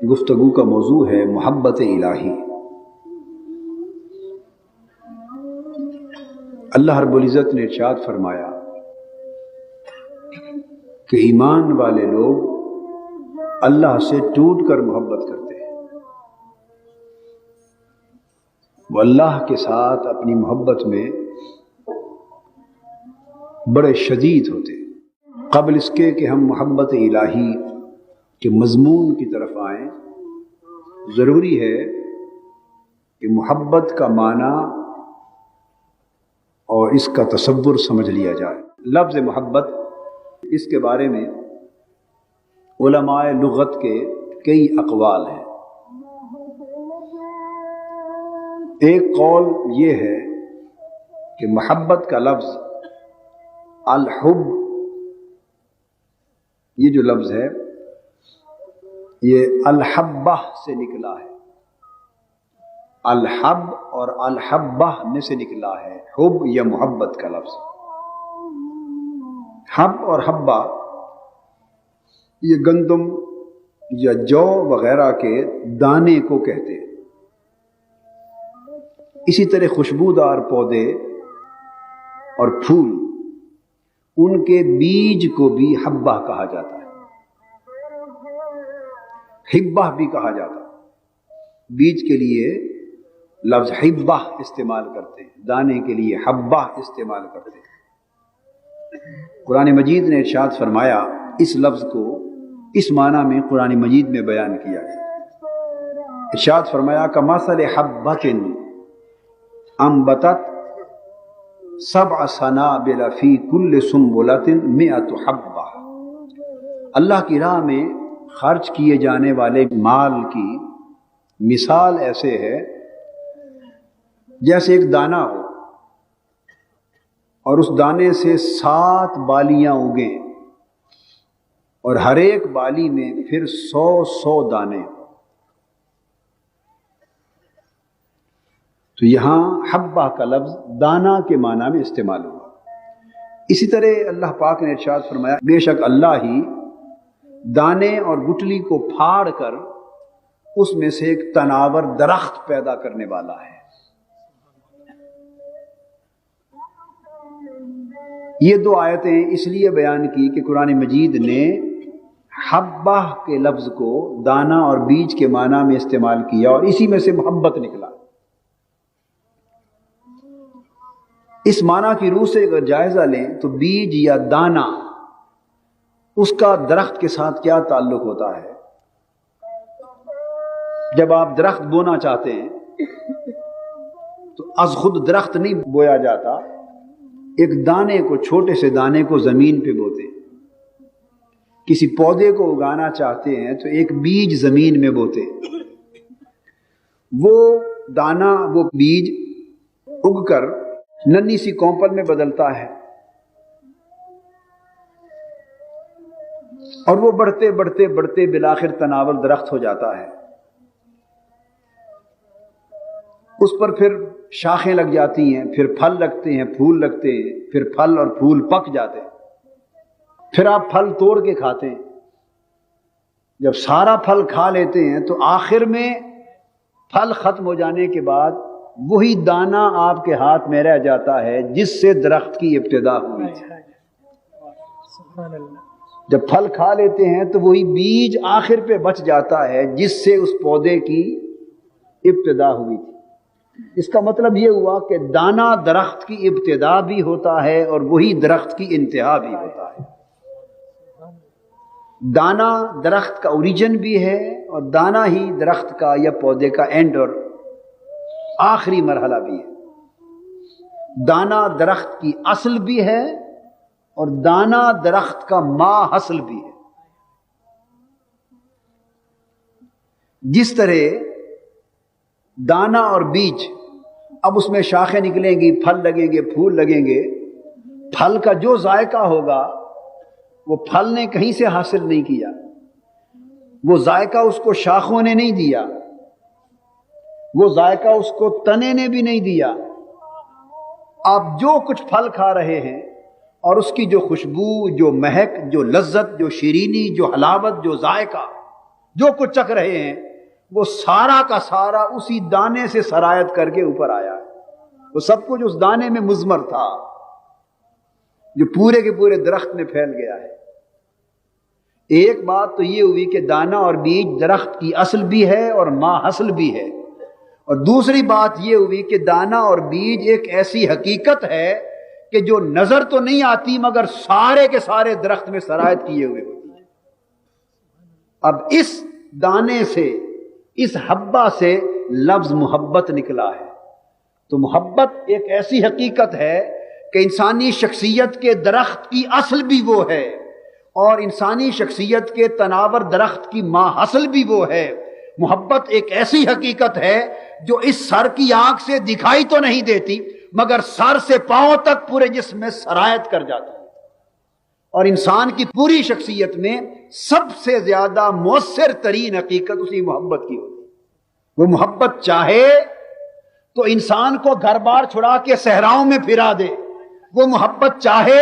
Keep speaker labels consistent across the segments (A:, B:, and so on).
A: گفتگو کا موضوع ہے محبت الہی۔ اللہ رب العزت نے ارشاد فرمایا کہ ایمان والے لوگ اللہ سے ٹوٹ کر محبت کرتے ہیں، وہ اللہ کے ساتھ اپنی محبت میں بڑے شدید ہوتے ہیں۔ قبل اس کے کہ ہم محبت الہی کے مضمون کی طرف آئیں، ضروری ہے کہ محبت کا معنی اور اس کا تصور سمجھ لیا جائے۔ لفظ محبت، اس کے بارے میں علماء لغت کے کئی اقوال ہیں۔ ایک قول یہ ہے کہ محبت کا لفظ الحب، یہ جو لفظ ہے یہ الحبہ سے نکلا ہے، الحب اور الحبہ میں سے نکلا ہے، حب یا محبت کا لفظ۔ حب اور حبہ یہ گندم یا جو وغیرہ کے دانے کو کہتے ہیں۔ اسی طرح خوشبودار پودے اور پھول، ان کے بیج کو بھی حبہ کہا جاتا ہے، حبہ بھی کہا جاتا ہے۔ بیج کے لیے لفظ حبہ استعمال کرتے ہیں، دانے کے لیے حبہ استعمال کرتے ہیں۔ قرآن مجید نے ارشاد فرمایا، اس لفظ کو اس معنی میں قرآن مجید میں بیان کیا ہے۔ ارشاد فرمایا کمثل حبۃ انبتت سبع سنابل فی کل سنبلۃ مئۃ حبہ۔ اللہ کی راہ میں خرچ کیے جانے والے مال کی مثال ایسے ہے جیسے ایک دانہ ہو اور اس دانے سے 7 بالیاں اگیں اور ہر ایک بالی میں پھر 100 دانے۔ تو یہاں حبہ کا لفظ دانہ کے معنی میں استعمال ہوا۔ اسی طرح اللہ پاک نے ارشاد فرمایا بے شک اللہ ہی دانے اور گٹلی کو پھاڑ کر اس میں سے ایک تناور درخت پیدا کرنے والا ہے۔ یہ 2 آیتیں اس لیے بیان کی کہ قرآن مجید نے حبہ کے لفظ کو دانہ اور بیج کے معنی میں استعمال کیا اور اسی میں سے محبت نکلا۔ اس معنی کی روح سے اگر جائزہ لیں تو بیج یا دانہ، اس کا درخت کے ساتھ کیا تعلق ہوتا ہے؟ جب آپ درخت بونا چاہتے ہیں تو از خود درخت نہیں بویا جاتا، ایک دانے کو، چھوٹے سے دانے کو زمین پہ بوتے ہیں۔ کسی پودے کو اگانا چاہتے ہیں تو ایک بیج زمین میں بوتے ہیں، وہ دانہ، وہ بیج اگ کر ننھی سی کونپل میں بدلتا ہے اور وہ بڑھتے بڑھتے بڑھتے بالآخر تناول درخت ہو جاتا ہے۔ اس پر پھر شاخیں لگ جاتی ہیں، پھر پھل لگتے ہیں، پھول لگتے ہیں، پھر پھل اور پھول پک جاتے ہیں، پھر آپ پھل توڑ کے کھاتے ہیں۔ جب سارا پھل کھا لیتے ہیں تو آخر میں پھل ختم ہو جانے کے بعد وہی دانہ آپ کے ہاتھ میں رہ جاتا ہے جس سے درخت کی ابتدا ہوئی تھی۔ جب پھل کھا لیتے ہیں تو وہی بیج آخر پہ بچ جاتا ہے جس سے اس پودے کی ابتدا ہوئی تھی۔ اس کا مطلب یہ ہوا کہ دانہ درخت کی ابتدا بھی ہوتا ہے اور وہی درخت کی انتہا بھی ہوتا ہے۔ دانہ درخت کا اوریجن بھی ہے اور دانہ ہی درخت کا یا پودے کا اینڈ اور آخری مرحلہ بھی ہے۔ دانہ درخت کی اصل بھی ہے اور دانہ درخت کا ماں حاصل بھی ہے۔ جس طرح دانہ اور بیج، اب اس میں شاخیں نکلیں گی، پھل لگیں گے، پھول لگیں گے، پھل کا جو ذائقہ ہوگا وہ پھل نے کہیں سے حاصل نہیں کیا، وہ ذائقہ اس کو شاخوں نے نہیں دیا، وہ ذائقہ اس کو تنے نے بھی نہیں دیا۔ آپ جو کچھ پھل کھا رہے ہیں اور اس کی جو خوشبو، جو مہک، جو لذت، جو شیرینی، جو حلاوت، جو ذائقہ، جو کچھ چکھ رہے ہیں وہ سارا کا سارا اسی دانے سے سرایت کر کے اوپر آیا ہے. وہ سب کچھ اس دانے میں مضمر تھا جو پورے کے پورے درخت میں پھیل گیا ہے. ایک بات تو یہ ہوئی کہ دانہ اور بیج درخت کی اصل بھی ہے اور ماں حصل بھی ہے، اور دوسری بات یہ ہوئی کہ دانہ اور بیج ایک ایسی حقیقت ہے کہ جو نظر تو نہیں آتی مگر سارے کے سارے درخت میں سرایت کیے ہوئے ہوتی ہے. اب اس دانے سے، اس حبہ سے لفظ محبت نکلا ہے. تو محبت ایک ایسی حقیقت ہے کہ انسانی شخصیت کے درخت کی اصل بھی وہ ہے اور انسانی شخصیت کے تناور درخت کی ماں حصل بھی وہ ہے. محبت ایک ایسی حقیقت ہے جو اس سر کی آنکھ سے دکھائی تو نہیں دیتی مگر سر سے پاؤں تک پورے جسم میں سرایت کر جاتی ہے. اور انسان کی پوری شخصیت میں سب سے زیادہ مؤثر ترین حقیقت اسی محبت کی ہوتی ہے. وہ محبت چاہے تو انسان کو گھر بار چھڑا کے صحراؤں میں پھرا دے، وہ محبت چاہے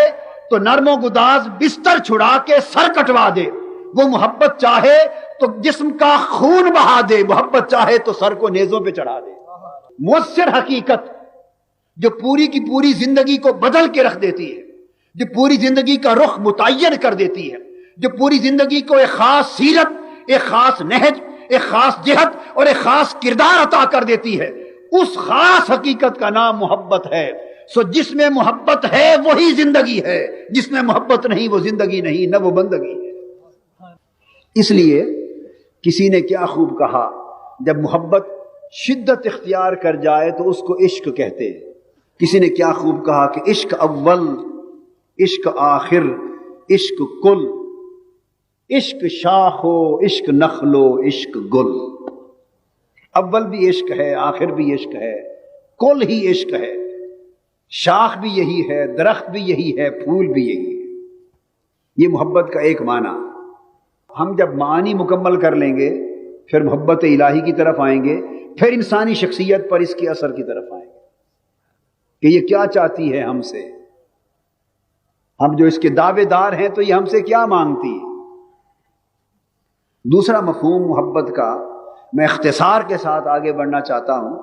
A: تو نرم و گداز بستر چھڑا کے سر کٹوا دے، وہ محبت چاہے تو جسم کا خون بہا دے، محبت چاہے تو سر کو نیزوں پہ چڑھا دے. مؤثر حقیقت جو پوری کی پوری زندگی کو بدل کے رکھ دیتی ہے، جو پوری زندگی کا رخ متعین کر دیتی ہے، جو پوری زندگی کو ایک خاص سیرت، ایک خاص نہج، ایک خاص جہت اور ایک خاص کردار عطا کر دیتی ہے، اس خاص حقیقت کا نام محبت ہے. سو جس میں محبت ہے وہی زندگی ہے، جس میں محبت نہیں وہ زندگی نہیں، نہ وہ بندگی ہے. اس لیے کسی نے کیا خوب کہا، جب محبت شدت اختیار کر جائے تو اس کو عشق کہتے ہیں. کسی نے کیا خوب کہا کہ عشق اول، عشق آخر، عشق کل، عشق شاخ ہو، عشق نخل ہو، عشق گل. اول بھی عشق ہے، آخر بھی عشق ہے، کل ہی عشق ہے، شاخ بھی یہی ہے، درخت بھی یہی ہے، پھول بھی یہی ہے. یہ محبت کا ایک معنی. ہم جب معنی مکمل کر لیں گے پھر محبت الہی کی طرف آئیں گے، پھر انسانی شخصیت پر اس کے اثر کی طرف آئیں گے کہ یہ کیا چاہتی ہے ہم سے. ہم جو اس کے دعوے دار ہیں تو یہ ہم سے کیا مانگتی ہے. دوسرا مفہوم محبت کا میں اختصار کے ساتھ آگے بڑھنا چاہتا ہوں.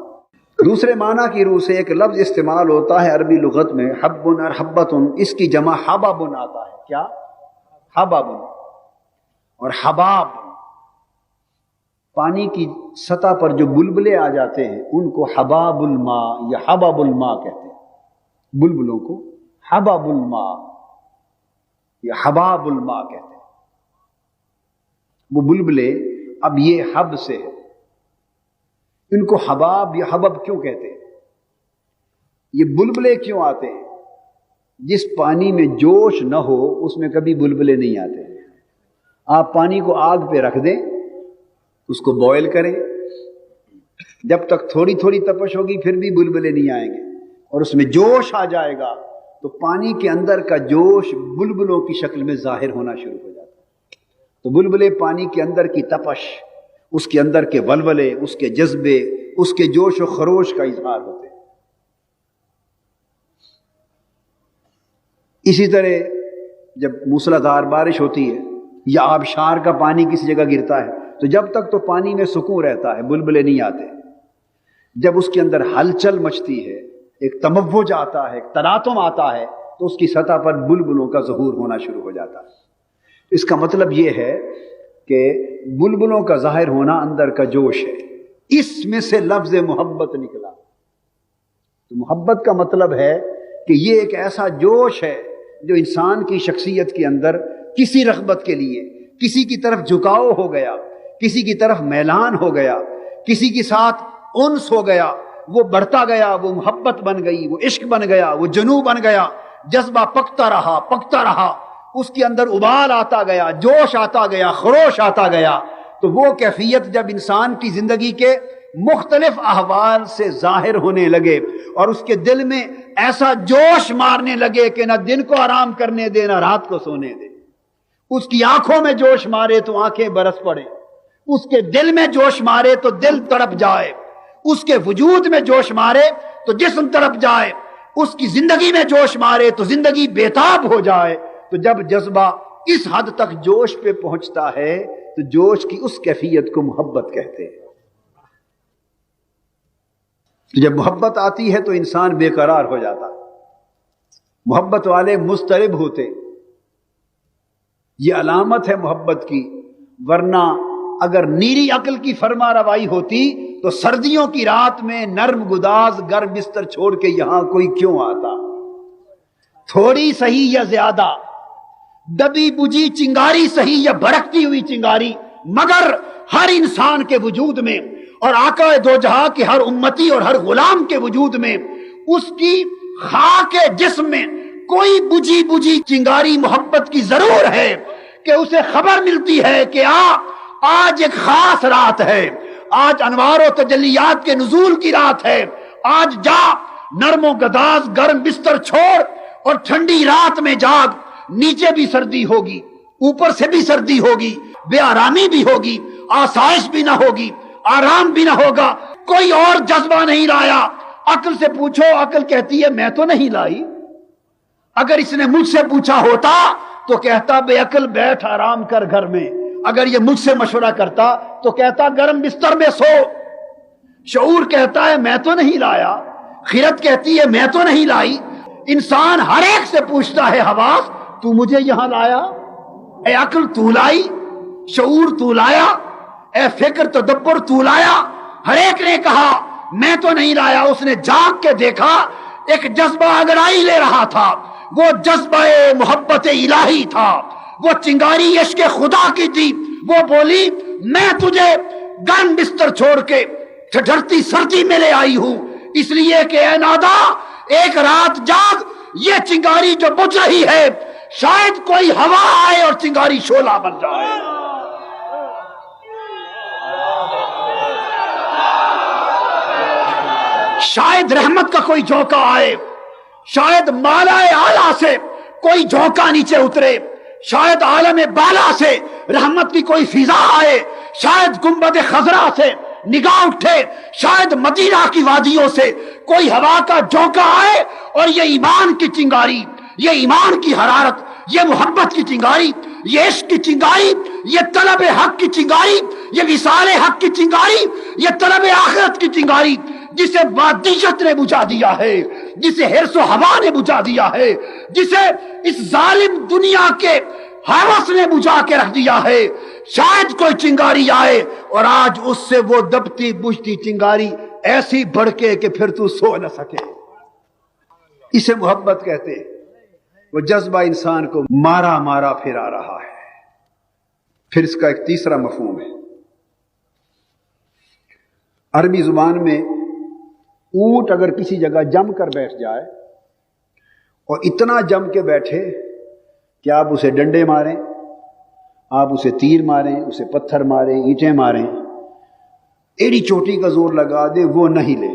A: دوسرے معنی کی روح سے ایک لفظ استعمال ہوتا ہے عربی لغت میں، حبن اور حبتن. اس کی جمع حبابن آتا ہے. کیا؟ حبابن. اور حباب پانی کی سطح پر جو بلبلے آ جاتے ہیں ان کو حباب الماء یا حباب الماء کہتے ہیں. بلبلوں کو حباب الماء یا حباب الماء کہتے ہیں. وہ بلبلے اب یہ حب سے ہے، ان کو حباب یا حبب کیوں کہتے ہیں؟ یہ بلبلے کیوں آتے ہیں؟ جس پانی میں جوش نہ ہو اس میں کبھی بلبلے نہیں آتے. آپ پانی کو آگ پہ رکھ دیں، اس کو بوائل کریں، جب تک تھوڑی تھوڑی تپش ہوگی پھر بھی بلبلے نہیں آئیں گے، اور اس میں جوش آ جائے گا تو پانی کے اندر کا جوش بلبلوں کی شکل میں ظاہر ہونا شروع ہو جاتا ہے. تو بلبلے پانی کے اندر کی تپش، اس کے اندر کے ولولے، اس کے جذبے، اس کے جوش و خروش کا اظہار ہوتے ہیں. اسی طرح جب موسلادھار بارش ہوتی ہے یا آبشار کا پانی کسی جگہ گرتا ہے تو جب تک تو پانی میں سکون رہتا ہے، بلبلے نہیں آتے. جب اس کے اندر ہلچل مچتی ہے، ایک تموج آتا ہے، ایک تلاطم آتا ہے تو اس کی سطح پر بلبلوں کا ظہور ہونا شروع ہو جاتا ہے. اس کا مطلب یہ ہے کہ بلبلوں کا ظاہر ہونا اندر کا جوش ہے. اس میں سے لفظ محبت نکلا. تو محبت کا مطلب ہے کہ یہ ایک ایسا جوش ہے جو انسان کی شخصیت کے اندر کسی رغبت کے لیے، کسی کی طرف جھکاؤ ہو گیا، کسی کی طرف میلان ہو گیا، کسی کے ساتھ انس ہو گیا، وہ بڑھتا گیا، وہ محبت بن گئی، وہ عشق بن گیا، وہ جنون بن گیا، جذبہ پکتا رہا، اس کے اندر ابال آتا گیا، جوش آتا گیا، خروش آتا گیا. تو وہ کیفیت جب انسان کی زندگی کے مختلف احوال سے ظاہر ہونے لگے اور اس کے دل میں ایسا جوش مارنے لگے کہ نہ دن کو آرام کرنے دے نہ رات کو سونے دے، اس کی آنکھوں میں جوش مارے تو آنکھیں برس پڑے، اس کے دل میں جوش مارے تو دل تڑپ جائے، اس کے وجود میں جوش مارے تو جسم تڑپ جائے، اس کی زندگی میں جوش مارے تو زندگی بے تاب ہو جائے. تو جب جذبہ اس حد تک جوش پہ پہنچتا ہے تو جوش کی اس کیفیت کو محبت کہتے ہیں۔ تو جب محبت آتی ہے تو انسان بے قرار ہو جاتا، محبت والے مضطرب ہوتے، یہ علامت ہے محبت کی، ورنہ اگر نیری عقل کی فرما روائی ہوتی تو سردیوں کی رات میں نرم گداز گرم بستر چھوڑ کے یہاں کوئی کیوں آتا؟ تھوڑی صحیح یا زیادہ، دبی بجھی چنگاری صحیح یا بھڑکتی ہوئی چنگاری، مگر ہر انسان کے وجود میں اور آقا دو جہاں کے ہر امتی اور ہر غلام کے وجود میں اس کی خاک جسم میں کوئی بجھی بجھی چنگاری محبت کی ضرور ہے کہ اسے خبر ملتی ہے کہ آج ایک خاص رات ہے، آج انوار و تجلیات کے نزول کی رات ہے، آج جا نرم و گداز گرم بستر چھوڑ اور ٹھنڈی رات میں جاگ، نیچے بھی سردی ہوگی، اوپر سے بھی سردی ہوگی، بے آرامی بھی ہوگی، آسائش بھی نہ ہوگی، آرام بھی نہ ہوگا، کوئی اور جذبہ نہیں لایا۔ عقل سے پوچھو، عقل کہتی ہے میں تو نہیں لائی۔ اگر اس نے مجھ سے پوچھا ہوتا تو کہتا بے عقل بیٹھ آرام کر گھر میں، اگر یہ مجھ سے مشورہ کرتا تو کہتا گرم بستر میں سو۔ شعور کہتا ہے میں تو نہیں لایا، خیرت کہتی ہے میں تو نہیں لائی۔ انسان ہر ایک سے پوچھتا ہے حواس تو مجھے یہاں لایا؟ اے عقل تو لائی، شعور تو لایا، اے فکر تدبر تو لایا؟ ہر ایک نے کہا میں تو نہیں لایا۔ اس نے جاگ کے دیکھا ایک جذبہ انگڑائی لے رہا تھا، وہ جذبہ محبت الہی تھا، وہ چنگاری عشق خدا کی تھی۔ وہ بولی میں تجھے گرم بستر چھوڑ کے ٹھٹھرتی سردی میں لے آئی ہوں، اس لیے کہ اے نادا ایک رات جاگ، یہ چنگاری جو بجھ رہی ہے شاید کوئی ہوا آئے اور چنگاری شعلہ بن جائے۔ شاید رحمت کا کوئی جھونکا آئے، شاید مالا اعلیٰ سے کوئی جھونکا نیچے اترے، شاید عالم بالا سے رحمت کی کوئی فضا آئے، شاید گنبد خضرا سے نگاہ اٹھے، شاید مدینہ کی وادیوں سے کوئی ہوا کا جھونکا آئے، اور یہ ایمان کی چنگاری، یہ ایمان کی حرارت، یہ محبت کی چنگاری، یہ عشق کی چنگاری، یہ طلب حق کی چنگاری، یہ وصال حق کی چنگاری، یہ طلب آخرت کی چنگاری، جسے مادیت نے بجھا دیا ہے، جسے حرص و ہوا نے بجھا دیا ہے، جسے اس ظالم دنیا کے ہوس نے بجھا کے رکھ دیا ہے، شاید کوئی چنگاری آئے اور آج اس سے وہ دبتی بجھتی چنگاری ایسی بھڑکے کہ پھر تو سو نہ سکے۔ اسے محبت کہتے ہیں۔ وہ جذبہ انسان کو مارا مارا پھرا رہا ہے۔ پھر اس کا ایک تیسرا مفہوم ہے۔ عربی زبان میں اونٹ اگر کسی جگہ جم کر بیٹھ جائے اور اتنا جم کے بیٹھے کہ آپ اسے ڈنڈے ماریں، آپ اسے تیر ماریں، اسے پتھر ماریں، اینٹیں ماریں، ایڑی چوٹی کا زور لگا دے، وہ نہیں لے،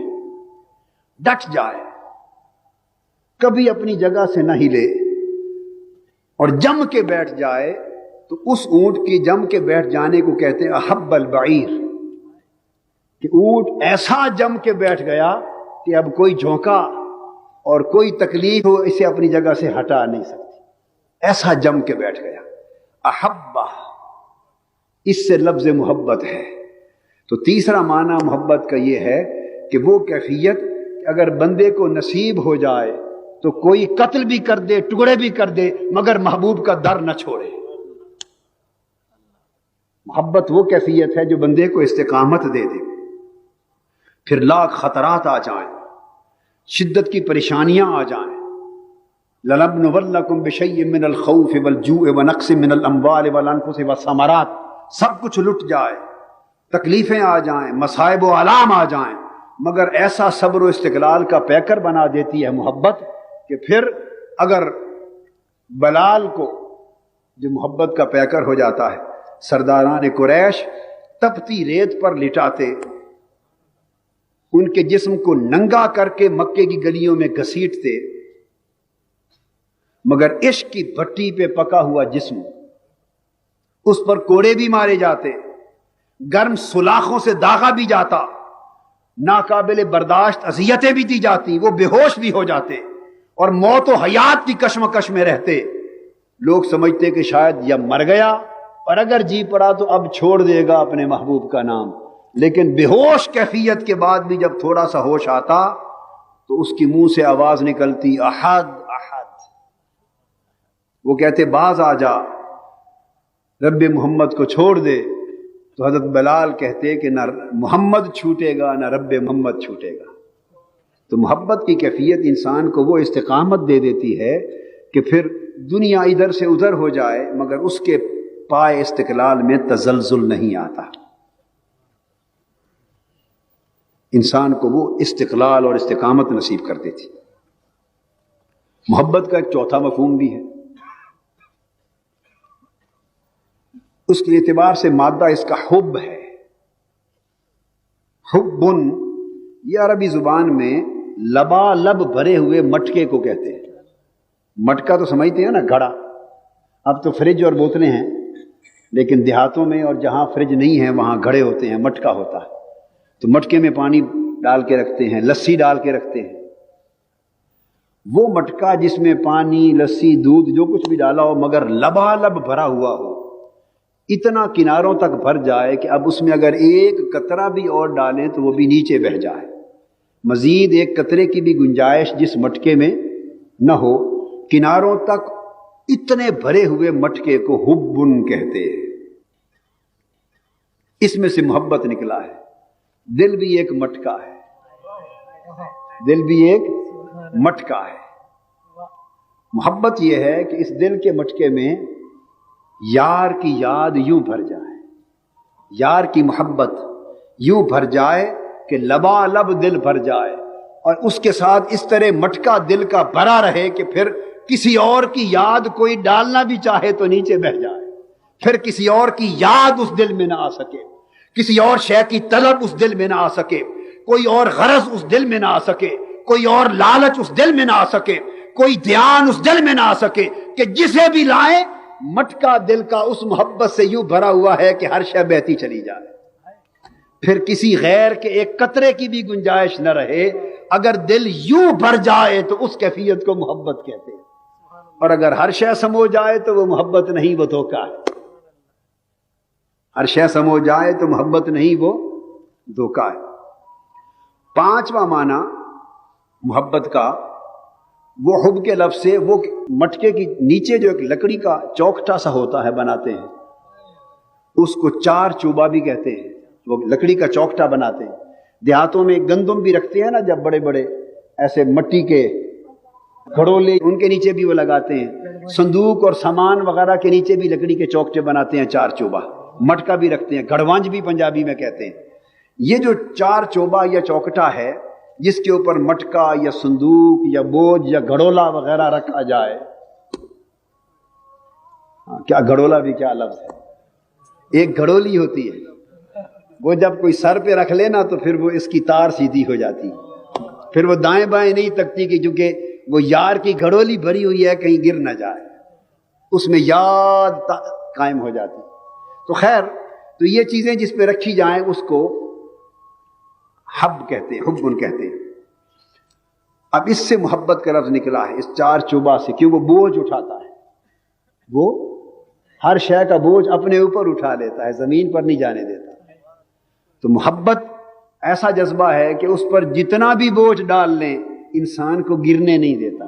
A: ڈٹ جائے، کبھی اپنی جگہ سے نہ ہلے اور جم کے بیٹھ جائے، تو اس اونٹ کی جم کے بیٹھ جانے کو کہتے ہیں احب البعیر، کہ اونٹ ایسا جم کے بیٹھ گیا کہ اب کوئی جھونکا اور کوئی تکلیف ہو اسے اپنی جگہ سے ہٹا نہیں سکتی، ایسا جم کے بیٹھ گیا۔ احبہ، اس سے لفظ محبت ہے۔ تو تیسرا معنی محبت کا یہ ہے کہ وہ کیفیت اگر بندے کو نصیب ہو جائے تو کوئی قتل بھی کر دے، ٹکڑے بھی کر دے، مگر محبوب کا در نہ چھوڑے۔ محبت وہ کیفیت ہے جو بندے کو استقامت دے دے، پھر لاکھ خطرات آ جائیں، شدت کی پریشانیاں آ جائیں، لَنَبْلُوَنَّكُمْ بِشَيْءٍ مِّنَ الْخَوْفِ وَالْجُوعِ وَنَقْصٍ مِّنَ الْأَمْوَالِ وَالْأَنفُسِ وَالثَّمَرَاتِ، سب کچھ لٹ جائے، تکلیفیں آ جائیں، مصائب و آلام آ جائیں، مگر ایسا صبر و استقلال کا پیکر بنا دیتی ہے محبت کہ پھر اگر بلال کو جو محبت کا پیکر ہو جاتا ہے، سرداران قریش تپتی ریت پر لٹاتے، ان کے جسم کو ننگا کر کے مکے کی گلیوں میں گھسیٹتے، مگر عشق کی بھٹی پہ پکا ہوا جسم، اس پر کوڑے بھی مارے جاتے، گرم سلاخوں سے داغا بھی جاتا، ناقابل برداشت اذیتیں بھی دی جاتی، وہ بے ہوش بھی ہو جاتے اور موت و حیات کی کشمکش میں رہتے۔ لوگ سمجھتے کہ شاید یا مر گیا اور اگر جی پڑا تو اب چھوڑ دے گا اپنے محبوب کا نام، لیکن بے ہوش کیفیت کے بعد بھی جب تھوڑا سا ہوش آتا تو اس کی منہ سے آواز نکلتی احد احد۔ وہ کہتے باز آ جا، رب محمد کو چھوڑ دے، تو حضرت بلال کہتے کہ نہ محمد چھوٹے گا نہ رب محمد چھوٹے گا۔ تو محبت کی کیفیت انسان کو وہ استقامت دے دیتی ہے کہ پھر دنیا ادھر سے ادھر ہو جائے مگر اس کے پائے استقلال میں تزلزل نہیں آتا۔ انسان کو وہ استقلال اور استقامت نصیب کر دیتی۔ محبت کا ایک چوتھا مفہوم بھی ہے، اس کے اعتبار سے مادہ اس کا حب ہے۔ حبن یہ عربی زبان میں لبالب بھرے ہوئے مٹکے کو کہتے ہیں۔ مٹکا تو سمجھتے ہیں نا، گھڑا۔ اب تو فریج اور بوتلیں ہیں، لیکن دیہاتوں میں اور جہاں فریج نہیں ہے وہاں گھڑے ہوتے ہیں، مٹکا ہوتا ہے۔ تو مٹکے میں پانی ڈال کے رکھتے ہیں، لسی ڈال کے رکھتے ہیں۔ وہ مٹکا جس میں پانی، لسی، دودھ جو کچھ بھی ڈالا ہو مگر لبالب بھرا ہوا ہو، اتنا کناروں تک بھر جائے کہ اب اس میں اگر ایک قطرہ بھی اور ڈالیں تو وہ بھی نیچے بہہ جائے، مزید ایک قطرے کی بھی گنجائش جس مٹکے میں نہ ہو، کناروں تک اتنے بھرے ہوئے مٹکے کو حبن کہتے ہیں۔ اس میں سے محبت نکلا ہے۔ دل بھی ایک مٹکا ہے، دل بھی ایک مٹکا ہے۔ محبت یہ ہے کہ اس دل کے مٹکے میں یار کی یاد یوں بھر جائے، یار کی محبت یوں بھر جائے کہ لبالب دل بھر جائے، اور اس کے ساتھ اس طرح مٹکا دل کا بھرا رہے کہ پھر کسی اور کی یاد کوئی ڈالنا بھی چاہے تو نیچے بہ جائے، پھر کسی اور کی یاد اس دل میں نہ آ سکے، کسی اور شے کی طلب اس دل میں نہ آ سکے، کوئی اور غرض اس دل میں نہ آ سکے، کوئی اور لالچ اس دل میں نہ آ سکے، کوئی دھیان اس دل میں نہ آ سکے، کہ جسے بھی لائیں مٹکا دل کا اس محبت سے یوں بھرا ہوا ہے کہ ہر شے بہتی چلی جائے، پھر کسی غیر کے ایک قطرے کی بھی گنجائش نہ رہے۔ اگر دل یوں بھر جائے تو اس کیفیت کو محبت کہتے ہیں، اور اگر ہر شے سمو جائے تو وہ محبت نہیں، وہ دھوکہ ہے۔ ہر شے سمو جائے تو محبت نہیں، وہ دھوکہ ہے۔ پانچواں معنی محبت کا، وہ حب کے لفظ سے وہ مٹکے کی نیچے جو ایک لکڑی کا چوکھٹا سا ہوتا ہے بناتے ہیں، اس کو چار چوبہ بھی کہتے ہیں۔ وہ لکڑی کا چوکھٹا بناتے ہیں۔ دیہاتوں میں گندم بھی رکھتے ہیں نا، جب بڑے بڑے ایسے مٹی کے گھڑولے، ان کے نیچے بھی وہ لگاتے ہیں۔ صندوق اور سامان وغیرہ کے نیچے بھی لکڑی کے چوکھٹے بناتے ہیں، چار چوبہ۔ مٹکا بھی رکھتے ہیں، گھڑوانج بھی پنجابی میں کہتے ہیں۔ یہ جو چار چوبہ یا چوکھٹا ہے، جس کے اوپر مٹکا یا صندوق یا بوجھ یا گھڑولا وغیرہ رکھا جائے، کیا گھڑولا بھی کیا لفظ ہے، ایک گھڑولی ہوتی ہے، وہ جب کوئی سر پہ رکھ لینا تو پھر وہ اس کی تار سیدھی ہو جاتی، پھر وہ دائیں بائیں نہیں تکتی، کہ چونکہ وہ یار کی گھڑولی بھری ہوئی ہے کہیں گر نہ جائے، اس میں یاد قائم ہو جاتی۔ تو خیر، تو یہ چیزیں جس پہ رکھی جائیں اس کو حب کہتے ہیں، حبن کہتے ہیں۔ اب اس سے محبت کا لفظ نکلا ہے، اس چار چوبہ سے، کہ وہ بوجھ اٹھاتا ہے، وہ ہر شے کا بوجھ اپنے اوپر اٹھا لیتا ہے، زمین پر نہیں جانے دیتا۔ تو محبت ایسا جذبہ ہے کہ اس پر جتنا بھی بوجھ ڈال لیں انسان کو گرنے نہیں دیتا۔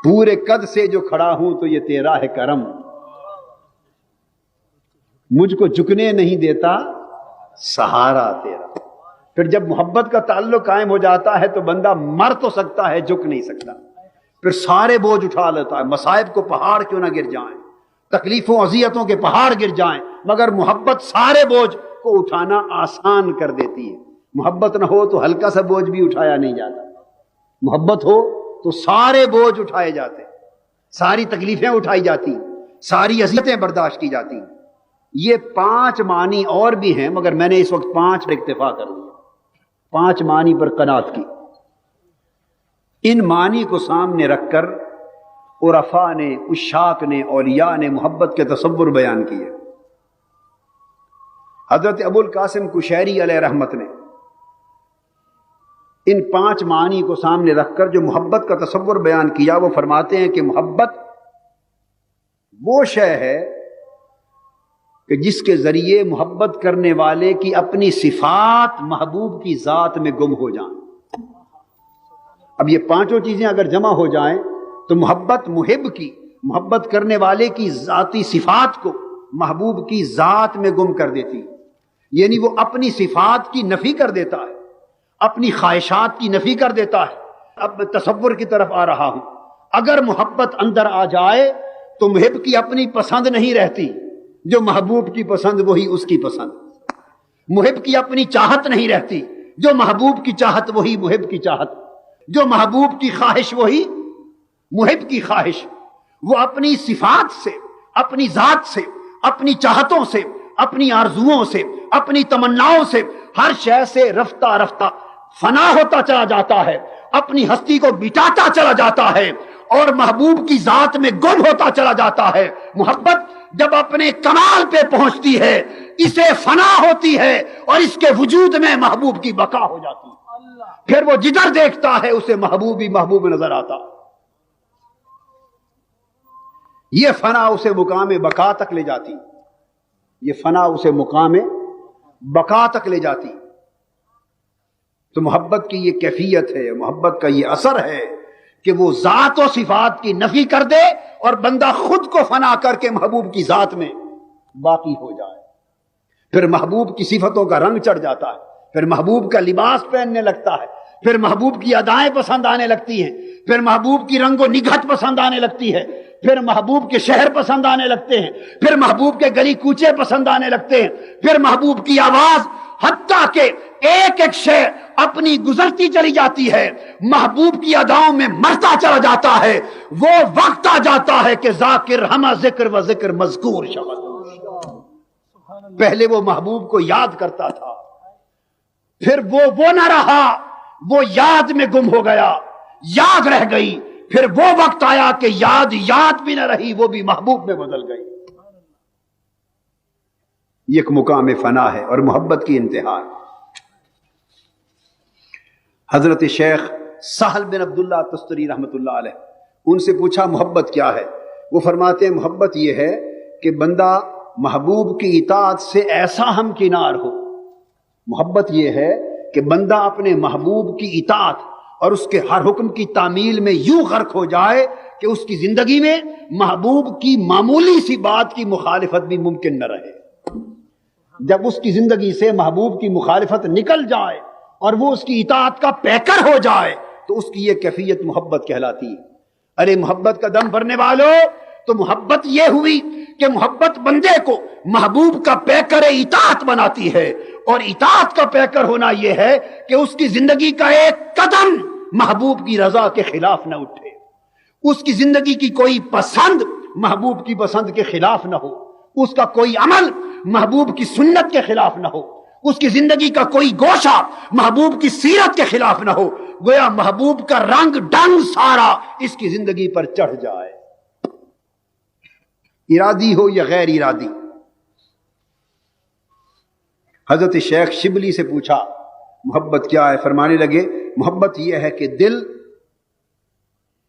A: پورے قد سے جو کھڑا ہوں تو یہ تیرا ہے کرم، مجھ کو جھکنے نہیں دیتا سہارا تیرا۔ پھر جب محبت کا تعلق قائم ہو جاتا ہے تو بندہ مر تو سکتا ہے، جھک نہیں سکتا، پھر سارے بوجھ اٹھا لیتا ہے، مصائب کو پہاڑ کیوں نہ گر جائیں، تکلیفوں اذیتوں کے پہاڑ گر جائیں، مگر محبت سارے بوجھ کو اٹھانا آسان کر دیتی ہے۔ محبت نہ ہو تو ہلکا سا بوجھ بھی اٹھایا نہیں جاتا، محبت ہو تو سارے بوجھ اٹھائے جاتے، ساری تکلیفیں اٹھائی جاتی، ساری اذیتیں برداشت کی جاتی۔ یہ پانچ معنی اور بھی ہیں، مگر میں نے اس وقت پانچ پر اکتفا کر لیا، پانچ معنی پر قناعت کی۔ ان معنی کو سامنے رکھ کر عرفاء نے، عشاق نے، اولیاء نے محبت کے تصور بیان کیے۔ حضرت ابو القاسم کشیری علیہ رحمت نے ان پانچ معنی کو سامنے رکھ کر جو محبت کا تصور بیان کیا، وہ فرماتے ہیں کہ محبت وہ شے ہے کہ جس کے ذریعے محبت کرنے والے کی اپنی صفات محبوب کی ذات میں گم ہو جائیں۔ اب یہ پانچوں چیزیں اگر جمع ہو جائیں تو محبت محب کی، محبت کرنے والے کی ذاتی صفات کو محبوب کی ذات میں گم کر دیتی، یعنی وہ اپنی صفات کی نفی کر دیتا ہے، اپنی خواہشات کی نفی کر دیتا ہے۔ اب میں تصور کی طرف آ رہا ہوں، اگر محبت اندر آ جائے تو محب کی اپنی پسند نہیں رہتی، جو محبوب کی پسند وہی اس کی پسند، محب کی اپنی چاہت نہیں رہتی، جو محبوب کی چاہت وہی محب کی چاہت، جو محبوب کی خواہش وہی محب کی خواہش۔ وہ اپنی صفات سے، اپنی ذات سے، اپنی چاہتوں سے، اپنی آرزوؤں سے، اپنی تمناؤں سے، ہر شے سے رفتہ رفتہ فنا ہوتا چلا جاتا ہے، اپنی ہستی کو مٹاتا چلا جاتا ہے اور محبوب کی ذات میں گم ہوتا چلا جاتا ہے۔ محبت جب اپنے کمال پہ پہنچتی ہے اسے فنا ہوتی ہے اور اس کے وجود میں محبوب کی بقا ہو جاتی ہے، پھر وہ جدھر دیکھتا ہے اسے محبوب ہی محبوب نظر آتا ہے۔ یہ فنا اسے مقام بقا تک لے جاتی، یہ فنا اسے مقام بقا تک لے جاتی۔ تو محبت کی یہ کیفیت ہے، محبت کا یہ اثر ہے کہ وہ ذات و صفات کی نفی کر دے اور بندہ خود کو فنا کر کے محبوب کی ذات میں باقی ہو جائے۔ پھر محبوب کی صفتوں کا رنگ چڑھ جاتا ہے، پھر محبوب کا لباس پہننے لگتا ہے، پھر محبوب کی ادائیں پسند آنے لگتی ہیں، پھر محبوب کی رنگ و نگہت پسند آنے لگتی ہے، پھر محبوب کے شہر پسند آنے لگتے ہیں، پھر محبوب کے گلی کوچے پسند آنے لگتے ہیں، پھر محبوب کی آواز، حتیٰ کہ ایک ایک شے اپنی گزرتی چلی جاتی ہے، محبوب کی اداؤں میں مرتا چلا جاتا ہے۔ وہ وقت آ جاتا ہے کہ ذاکر ہمہ ذکر و ذکر مذکور شود۔ پہلے وہ محبوب کو یاد کرتا تھا، پھر وہ نہ رہا، وہ یاد میں گم ہو گیا، یاد رہ گئی، پھر وہ وقت آیا کہ یاد بھی نہ رہی، وہ بھی محبوب میں بدل گئی۔ یہ ایک مقام فنا ہے اور محبت کی انتہا۔ حضرت شیخ سہل بن عبداللہ تستری رحمۃ اللہ علیہ، ان سے پوچھا محبت کیا ہے؟ وہ فرماتے ہیں محبت یہ ہے کہ بندہ محبوب کی اطاعت سے ایسا ہمکنار ہو۔ محبت یہ ہے کہ بندہ اپنے محبوب کی اطاعت اور اس کے ہر حکم کی تعمیل میں یوں غرق ہو جائے کہ اس کی زندگی میں محبوب کی معمولی سی بات کی مخالفت بھی ممکن نہ رہے۔ جب اس کی زندگی سے محبوب کی مخالفت نکل جائے اور وہ اس کی اطاعت کا پیکر ہو جائے تو اس کی یہ کیفیت محبت کہلاتی ہے۔ ارے محبت کا دم بھرنے والوں، تو محبت یہ ہوئی کہ محبت بندے کو محبوب کا پیکر اطاعت بناتی ہے، اور اطاعت کا پیکر ہونا یہ ہے کہ اس کی زندگی کا ایک قدم محبوب کی رضا کے خلاف نہ اٹھے، اس کی زندگی کی کوئی پسند محبوب کی پسند کے خلاف نہ ہو، اس کا کوئی عمل محبوب کی سنت کے خلاف نہ ہو، اس کی زندگی کا کوئی گوشہ محبوب کی سیرت کے خلاف نہ ہو، گویا محبوب کا رنگ ڈنگ سارا اس کی زندگی پر چڑھ جائے، ارادی ہو یا غیر ارادی۔ حضرت شیخ شبلی سے پوچھا محبت کیا ہے؟ فرمانے لگے محبت یہ ہے کہ دل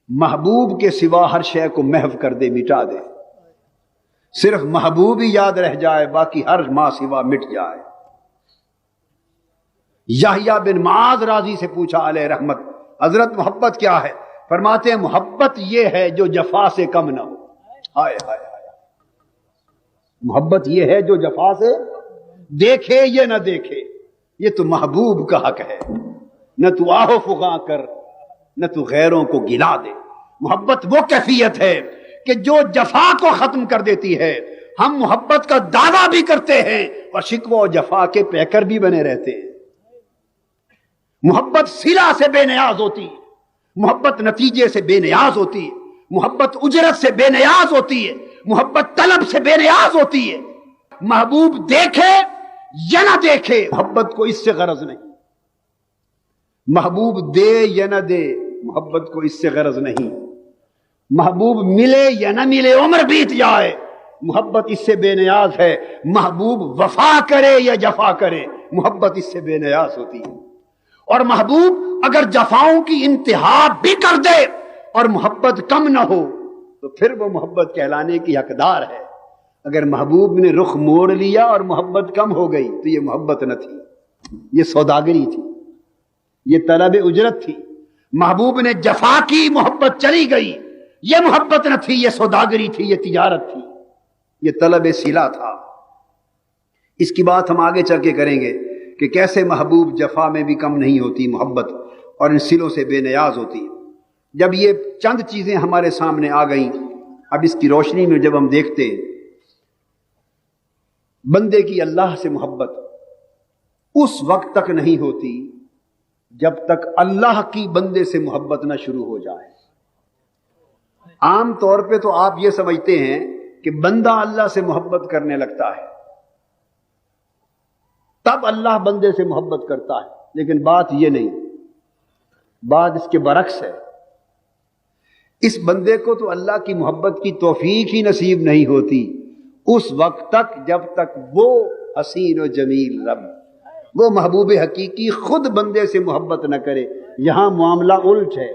A: محبوب کے سوا ہر شے کو محو کر دے، مٹا دے، صرف محبوب ہی یاد رہ جائے، باقی ہر ماں سوا مٹ جائے۔ یحییٰ بن معاذ راضی سے پوچھا علیہ رحمت حضرت محبت کیا ہے؟ فرماتے ہیں محبت یہ ہے جو جفا سے کم نہ ہو۔ ہائے ہائے ہائے، محبت یہ ہے جو جفا سے دیکھے یا نہ دیکھے، یہ تو محبوب کا حق ہے، نہ تو آہو فغاں کر نہ تو غیروں کو گلا دے۔ محبت وہ کیفیت ہے کہ جو جفا کو ختم کر دیتی ہے۔ ہم محبت کا دعویٰ بھی کرتے ہیں اور شکوہ و جفا کے پیکر بھی بنے رہتے ہیں۔ محبت صلہ سے بے نیاز ہوتی ہے، محبت نتیجے سے بے نیاز ہوتی ہے، محبت اجرت سے بے نیاز ہوتی ہے، محبت طلب سے بے نیاز ہوتی ہے۔ محبوب دیکھے یا نہ دیکھے محبت کو اس سے غرض نہیں، محبوب دے یا نہ دے محبت کو اس سے غرض نہیں، محبوب ملے یا نہ ملے عمر بیت جائے محبت اس سے بے نیاز ہے، محبوب وفا کرے یا جفا کرے محبت اس سے بے نیاز ہوتی ہے۔ اور محبوب اگر جفاؤں کی انتہا بھی کر دے اور محبت کم نہ ہو تو پھر وہ محبت کہلانے کی حقدار ہے۔ اگر محبوب نے رخ موڑ لیا اور محبت کم ہو گئی تو یہ محبت نہ تھی، یہ سوداگری تھی، یہ طلب اجرت تھی۔ محبوب نے جفا کی، محبت چلی گئی، یہ محبت نہ تھی، یہ سوداگری تھی، یہ تجارت تھی، یہ طلب صلہ تھا۔ اس کی بات ہم آگے چل کے کریں گے کہ کیسے محبوب جفا میں بھی کم نہیں ہوتی محبت، اور ان صلوں سے بے نیاز ہوتی۔ جب یہ چند چیزیں ہمارے سامنے آ گئیں، اب اس کی روشنی میں جب ہم دیکھتے ہیں بندے کی اللہ سے محبت اس وقت تک نہیں ہوتی جب تک اللہ کی بندے سے محبت نہ شروع ہو جائے۔ عام طور پہ تو آپ یہ سمجھتے ہیں کہ بندہ اللہ سے محبت کرنے لگتا ہے تب اللہ بندے سے محبت کرتا ہے، لیکن بات یہ نہیں، بات اس کے برعکس ہے۔ اس بندے کو تو اللہ کی محبت کی توفیق ہی نصیب نہیں ہوتی اس وقت تک جب تک وہ حسین و جمیل رب، وہ محبوب حقیقی خود بندے سے محبت نہ کرے۔ یہاں معاملہ الٹ ہے۔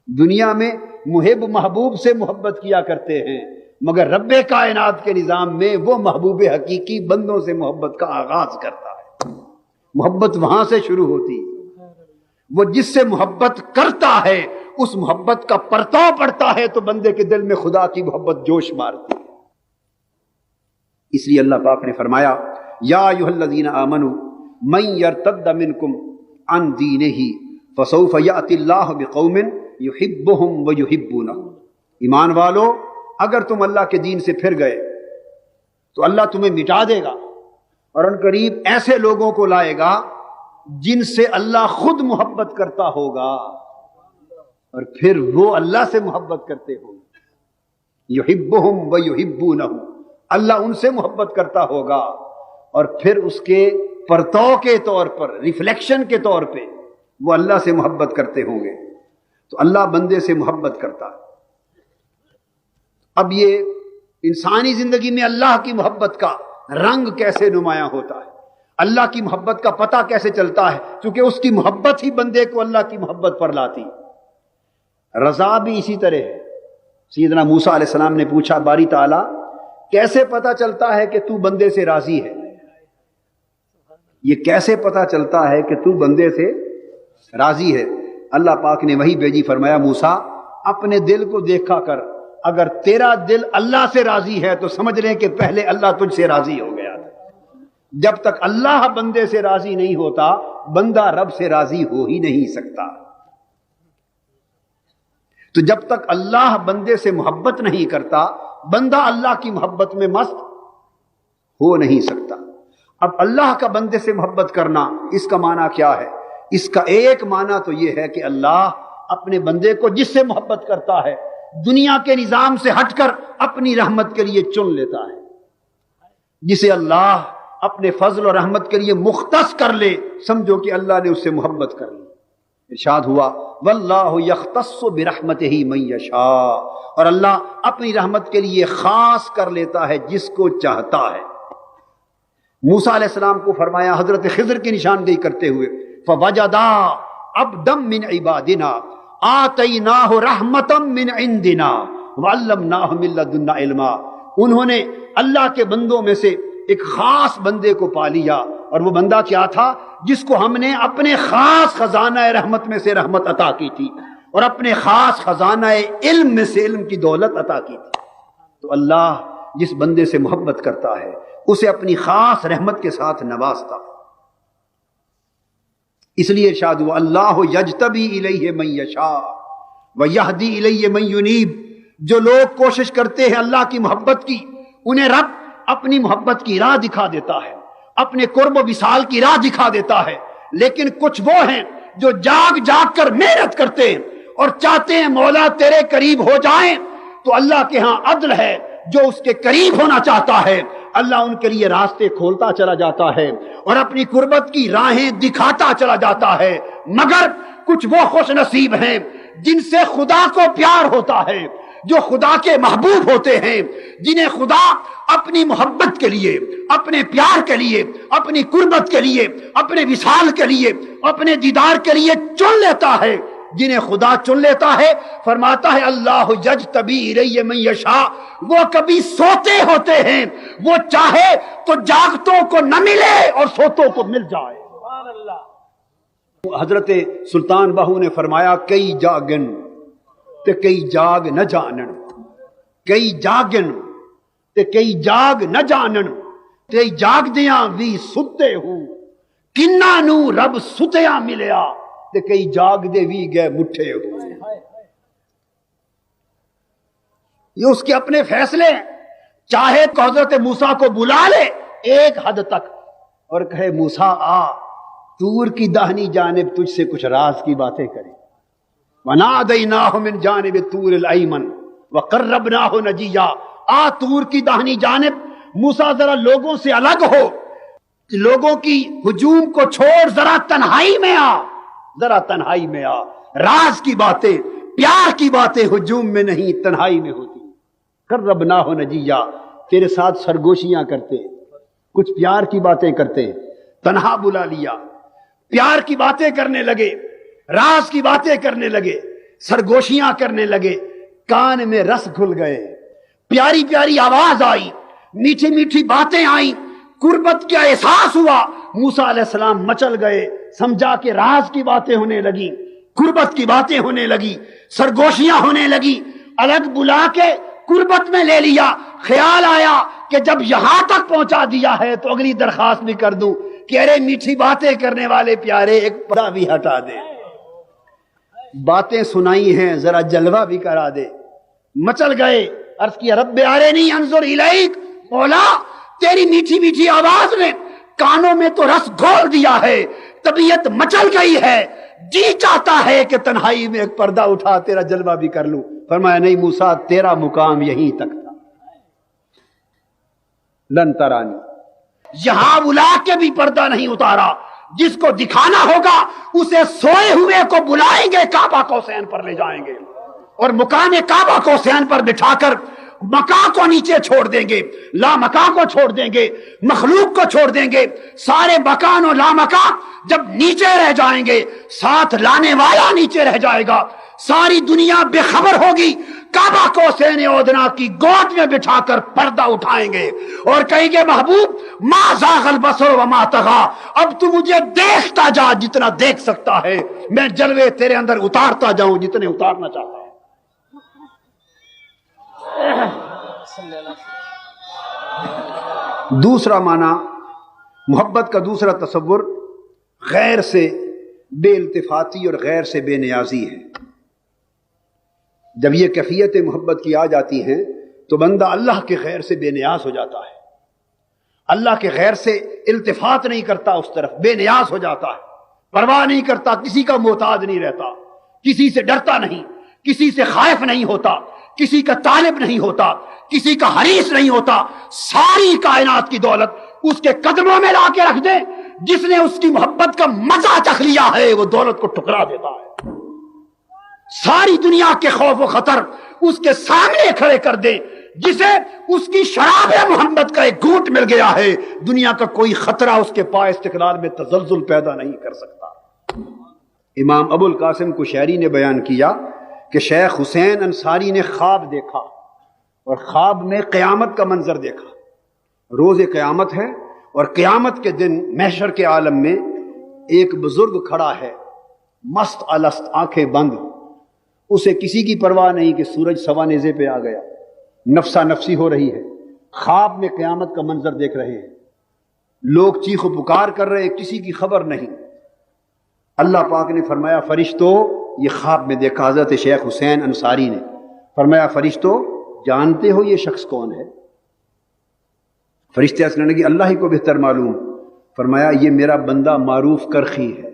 A: دنیا میں محب محبوب سے محبت کیا کرتے ہیں، مگر رب کائنات کے نظام میں وہ محبوب حقیقی بندوں سے محبت کا آغاز کرتا ہے۔ محبت وہاں سے شروع ہوتی ہے۔ وہ جس سے محبت کرتا ہے اس محبت کا پرتاؤ پڑتا ہے تو بندے کے دل میں خدا کی محبت جوش مارتی ہے۔ اس لیے اللہ پاک نے فرمایا یا ایھا الذین آمنوا من یرتد منکم عن دینہ فسوف یأتی اللہ بقوم یحبہم ویحبونہ۔ ایمان والو، اگر تم اللہ کے دین سے پھر گئے تو اللہ تمہیں مٹا دے گا، اور ان قریب ایسے لوگوں کو لائے گا جن سے اللہ خود محبت کرتا ہوگا، اور پھر وہ اللہ سے محبت کرتے ہوں گے۔ یحبہم ویحبونہ، اللہ ان سے محبت کرتا ہوگا، اور پھر اس کے پرتو کے طور پر، ریفلیکشن کے طور پہ وہ اللہ سے محبت کرتے ہوں گے۔ تو اللہ بندے سے محبت کرتا ہے۔ اب یہ انسانی زندگی میں اللہ کی محبت کا رنگ کیسے نمایاں ہوتا ہے، اللہ کی محبت کا پتہ کیسے چلتا ہے، کیونکہ اس کی محبت ہی بندے کو اللہ کی محبت پر لاتی۔ رضا بھی اسی طرح ہے۔ سیدنا موسیٰ علیہ السلام نے پوچھا باری تعالیٰ کیسے پتہ چلتا ہے کہ تو بندے سے راضی ہے؟ یہ کیسے پتہ چلتا ہے کہ تو بندے سے راضی ہے؟ اللہ پاک نے وہی بھیجی، فرمایا موسیٰ اپنے دل کو دیکھا کر، اگر تیرا دل اللہ سے راضی ہے تو سمجھ لیں کہ پہلے اللہ تجھ سے راضی ہو گیا تھا۔ جب تک اللہ بندے سے راضی نہیں ہوتا بندہ رب سے راضی ہو ہی نہیں سکتا۔ تو جب تک اللہ بندے سے محبت نہیں کرتا بندہ اللہ کی محبت میں مست ہو نہیں سکتا۔ اب اللہ کا بندے سے محبت کرنا، اس کا معنی کیا ہے؟ اس کا ایک معنی تو یہ ہے کہ اللہ اپنے بندے کو جس سے محبت کرتا ہے دنیا کے نظام سے ہٹ کر اپنی رحمت کے لیے چن لیتا ہے۔ جسے اللہ اپنے فضل و رحمت کے لیے مختص کر لے، سمجھو کہ اللہ نے اس سے محبت کر لی۔ ارشاد ہوا واللہ یختص برحمتہ من یشاء، اور اللہ اپنی رحمت کے لیے خاص کر لیتا ہے جس کو چاہتا ہے۔ موسیٰ علیہ السلام کو فرمایا حضرت خضر کی نشاندہی کرتے ہوئے فوجدا عبدا من عبادنا آتیناہ رحمتا من عندنا وعلمناہ من لدنا علما، انہوں نے اللہ کے بندوں میں سے ایک خاص بندے کو پا لیا، اور وہ بندہ کیا تھا؟ جس کو ہم نے اپنے خاص خزانہ رحمت میں سے رحمت عطا کی تھی، اور اپنے خاص خزانہ علم میں سے علم کی دولت عطا کی تھی۔ تو اللہ جس بندے سے محبت کرتا ہے اسے اپنی خاص رحمت کے ساتھ نوازتا ہے۔ اس لیے ارشاد ہوا اللہ یجتبی الیہ من یشاء ویہدی الیہ من ینیب، جو لوگ کوشش کرتے ہیں اللہ کی محبت کی انہیں رب اپنی محبت کی راہ دکھا دیتا ہے، اپنے قرب و وصال کی راہ دکھا دیتا ہے۔ لیکن کچھ وہ ہیں جو جاگ جاگ کر محنت کرتے ہیں اور چاہتے ہیں مولا تیرے قریب ہو جائیں، تو اللہ کے ہاں عدل ہے، جو اس کے قریب ہونا چاہتا ہے اللہ ان کے لیے راستے کھولتا چلا جاتا ہے اور اپنی قربت کی راہیں دکھاتا چلا جاتا ہے۔ مگر کچھ وہ خوش نصیب ہیں جن سے خدا کو پیار ہوتا ہے، جو خدا کے محبوب ہوتے ہیں، جنہیں خدا اپنی محبت کے لیے، اپنے پیار کے لیے، اپنی قربت کے لیے، اپنے وصال کے لیے، اپنے دیدار کے لیے چن لیتا ہے۔ جنہیں خدا چن لیتا ہے، فرماتا ہے اللہ یجتبی الی من یشاء، وہ کبھی سوتے ہوتے ہیں، وہ چاہے تو جاگتوں کو نہ ملے اور سوتوں کو مل جائے۔ حضرت سلطان باہو نے فرمایا کئی جاگن تے کئی جاگ نہ جانن، کئی جاگن تے کئی جاگ نہ جانن، تے جاگ دیاں بھی ستے ہوں، کنہ نو رب ستیاں ملیا تے کئی جاگ دے بھی گئے مٹھے ہوں۔ یہ اس کے اپنے فیصلے ہیں، چاہے تو حضرت موسیٰ کو بلا لے ایک حد تک اور کہے موسیٰ آ، طور کی داہنی جانب تجھ سے کچھ راز کی باتیں کریں، وَنَادَيْنَاهُ مِنْ جَانِبِ الطُّورِ الْأَيْمَنِ وَقَرَّبْنَاهُ نَجِيًّا، آ طور کی داہنی جانب، موسیٰ ذرا لوگوں سے الگ ہو، لوگوں کی ہجوم کو چھوڑ، ذرا تنہائی میں آ، ذرا تنہائی میں آ، راز کی باتیں، پیار کی باتیں ہجوم میں نہیں تنہائی میں ہوتی۔ قربناہ نجیہ، تیرے ساتھ سرگوشیاں کرتے، کچھ پیار کی باتیں کرتے، تنہا بلا لیا، پیار کی باتیں کرنے لگے، راز کی باتیں کرنے لگے، سرگوشیاں کرنے لگے، کان میں رس گھل گئے، پیاری پیاری آواز آئی، میٹھی میٹھی باتیں آئیں، قربت کا احساس ہوا، موسیٰ علیہ السلام مچل گئے، سمجھا کہ راز کی باتیں ہونے لگی، قربت کی باتیں ہونے لگی، سرگوشیاں ہونے لگی، الگ بلا کے قربت میں لے لیا، خیال آیا کہ جب یہاں تک پہنچا دیا ہے تو اگلی درخواست بھی کر دوں کہ ارے میٹھی باتیں کرنے والے پیارے ایک پردہ بھی ہٹا دے، باتیں سنائی ہیں ذرا جلوہ بھی کرا دے۔ مچل گئے، عرض کیا رب ارنی انظر الیک، مولا تیری میٹھی میٹھی آواز نے کانوں میں تو رس گھول دیا ہے، طبیعت مچل گئی ہے، جی چاہتا ہے کہ تنہائی میں ایک پردہ اٹھا تیرا جلوہ بھی کر لوں۔ فرمایا نہیں موسیٰ، تیرا مقام یہیں تک تھا، لن ترانی، یہاں بلا کے بھی پردہ نہیں اتارا، جس کو دکھانا ہوگا اسے سوئے ہوئے کو بلائیں گے، کعبہ قوسین پر لے جائیں گے اور مقام کعبہ قوسین پر بٹھا کر مکاں کو نیچے چھوڑ دیں گے، لا مکاں کو چھوڑ دیں گے، مخلوق کو چھوڑ دیں گے، سارے مکان و لا مکاں جب نیچے رہ جائیں گے، ساتھ لانے والا نیچے رہ جائے گا، ساری دنیا بے خبر ہوگی، کعبہ کو حسین ادنا کی گود میں بٹھا کر پردہ اٹھائیں گے اور کہیں گے محبوب ما زاغ البصر وما طغى، اب تو مجھے دیکھتا جا جتنا دیکھ سکتا ہے، میں جلوے تیرے اندر اتارتا جاؤں جتنے اتارنا چاہتا ہے۔ دوسرا معنی محبت کا دوسرا تصور غیر سے بے التفاتی اور غیر سے بے نیازی ہے۔ جب یہ کیفیت محبت کی آ جاتی ہیں تو بندہ اللہ کے غیر سے بے نیاز ہو جاتا ہے، اللہ کے غیر سے التفات نہیں کرتا، اس طرف بے نیاز ہو جاتا ہے، پرواہ نہیں کرتا، کسی کا محتاج نہیں رہتا، کسی سے ڈرتا نہیں، کسی سے خائف نہیں ہوتا، کسی کا طالب نہیں ہوتا، کسی کا حریص نہیں ہوتا، ساری کائنات کی دولت اس کے قدموں میں لا کے رکھ دے، جس نے اس کی محبت کا مزہ چکھ لیا ہے وہ دولت کو ٹکرا دیتا ہے، ساری دنیا کے خوف و خطر اس کے سامنے کھڑے کر دے، جسے اس کی شراب محمد کا ایک گھونٹ مل گیا ہے، دنیا کا کوئی خطرہ اس کے پائے استقلال میں تزلزل پیدا نہیں کر سکتا۔ امام ابو القاسم قشیری نے بیان کیا کہ شیخ حسین انصاری نے خواب دیکھا اور خواب میں قیامت کا منظر دیکھا، روز قیامت ہے اور قیامت کے دن محشر کے عالم میں ایک بزرگ کھڑا ہے، مست الست، آنکھیں بند، اسے کسی کی پرواہ نہیں کہ سورج سوا نیزے پہ آ گیا، نفسا نفسی ہو رہی ہے، خواب میں قیامت کا منظر دیکھ رہے ہیں، لوگ چیخ و پکار کر رہے ہیں، کسی کی خبر نہیں۔ اللہ پاک نے فرمایا فرشتو، یہ خواب میں دیکھا حضرت شیخ حسین انصاری نے، فرمایا فرشتو جانتے ہو یہ شخص کون ہے؟ فرشتے ہنسنے لگے اللہ ہی کو بہتر معلوم، فرمایا یہ میرا بندہ معروف کرخی ہے،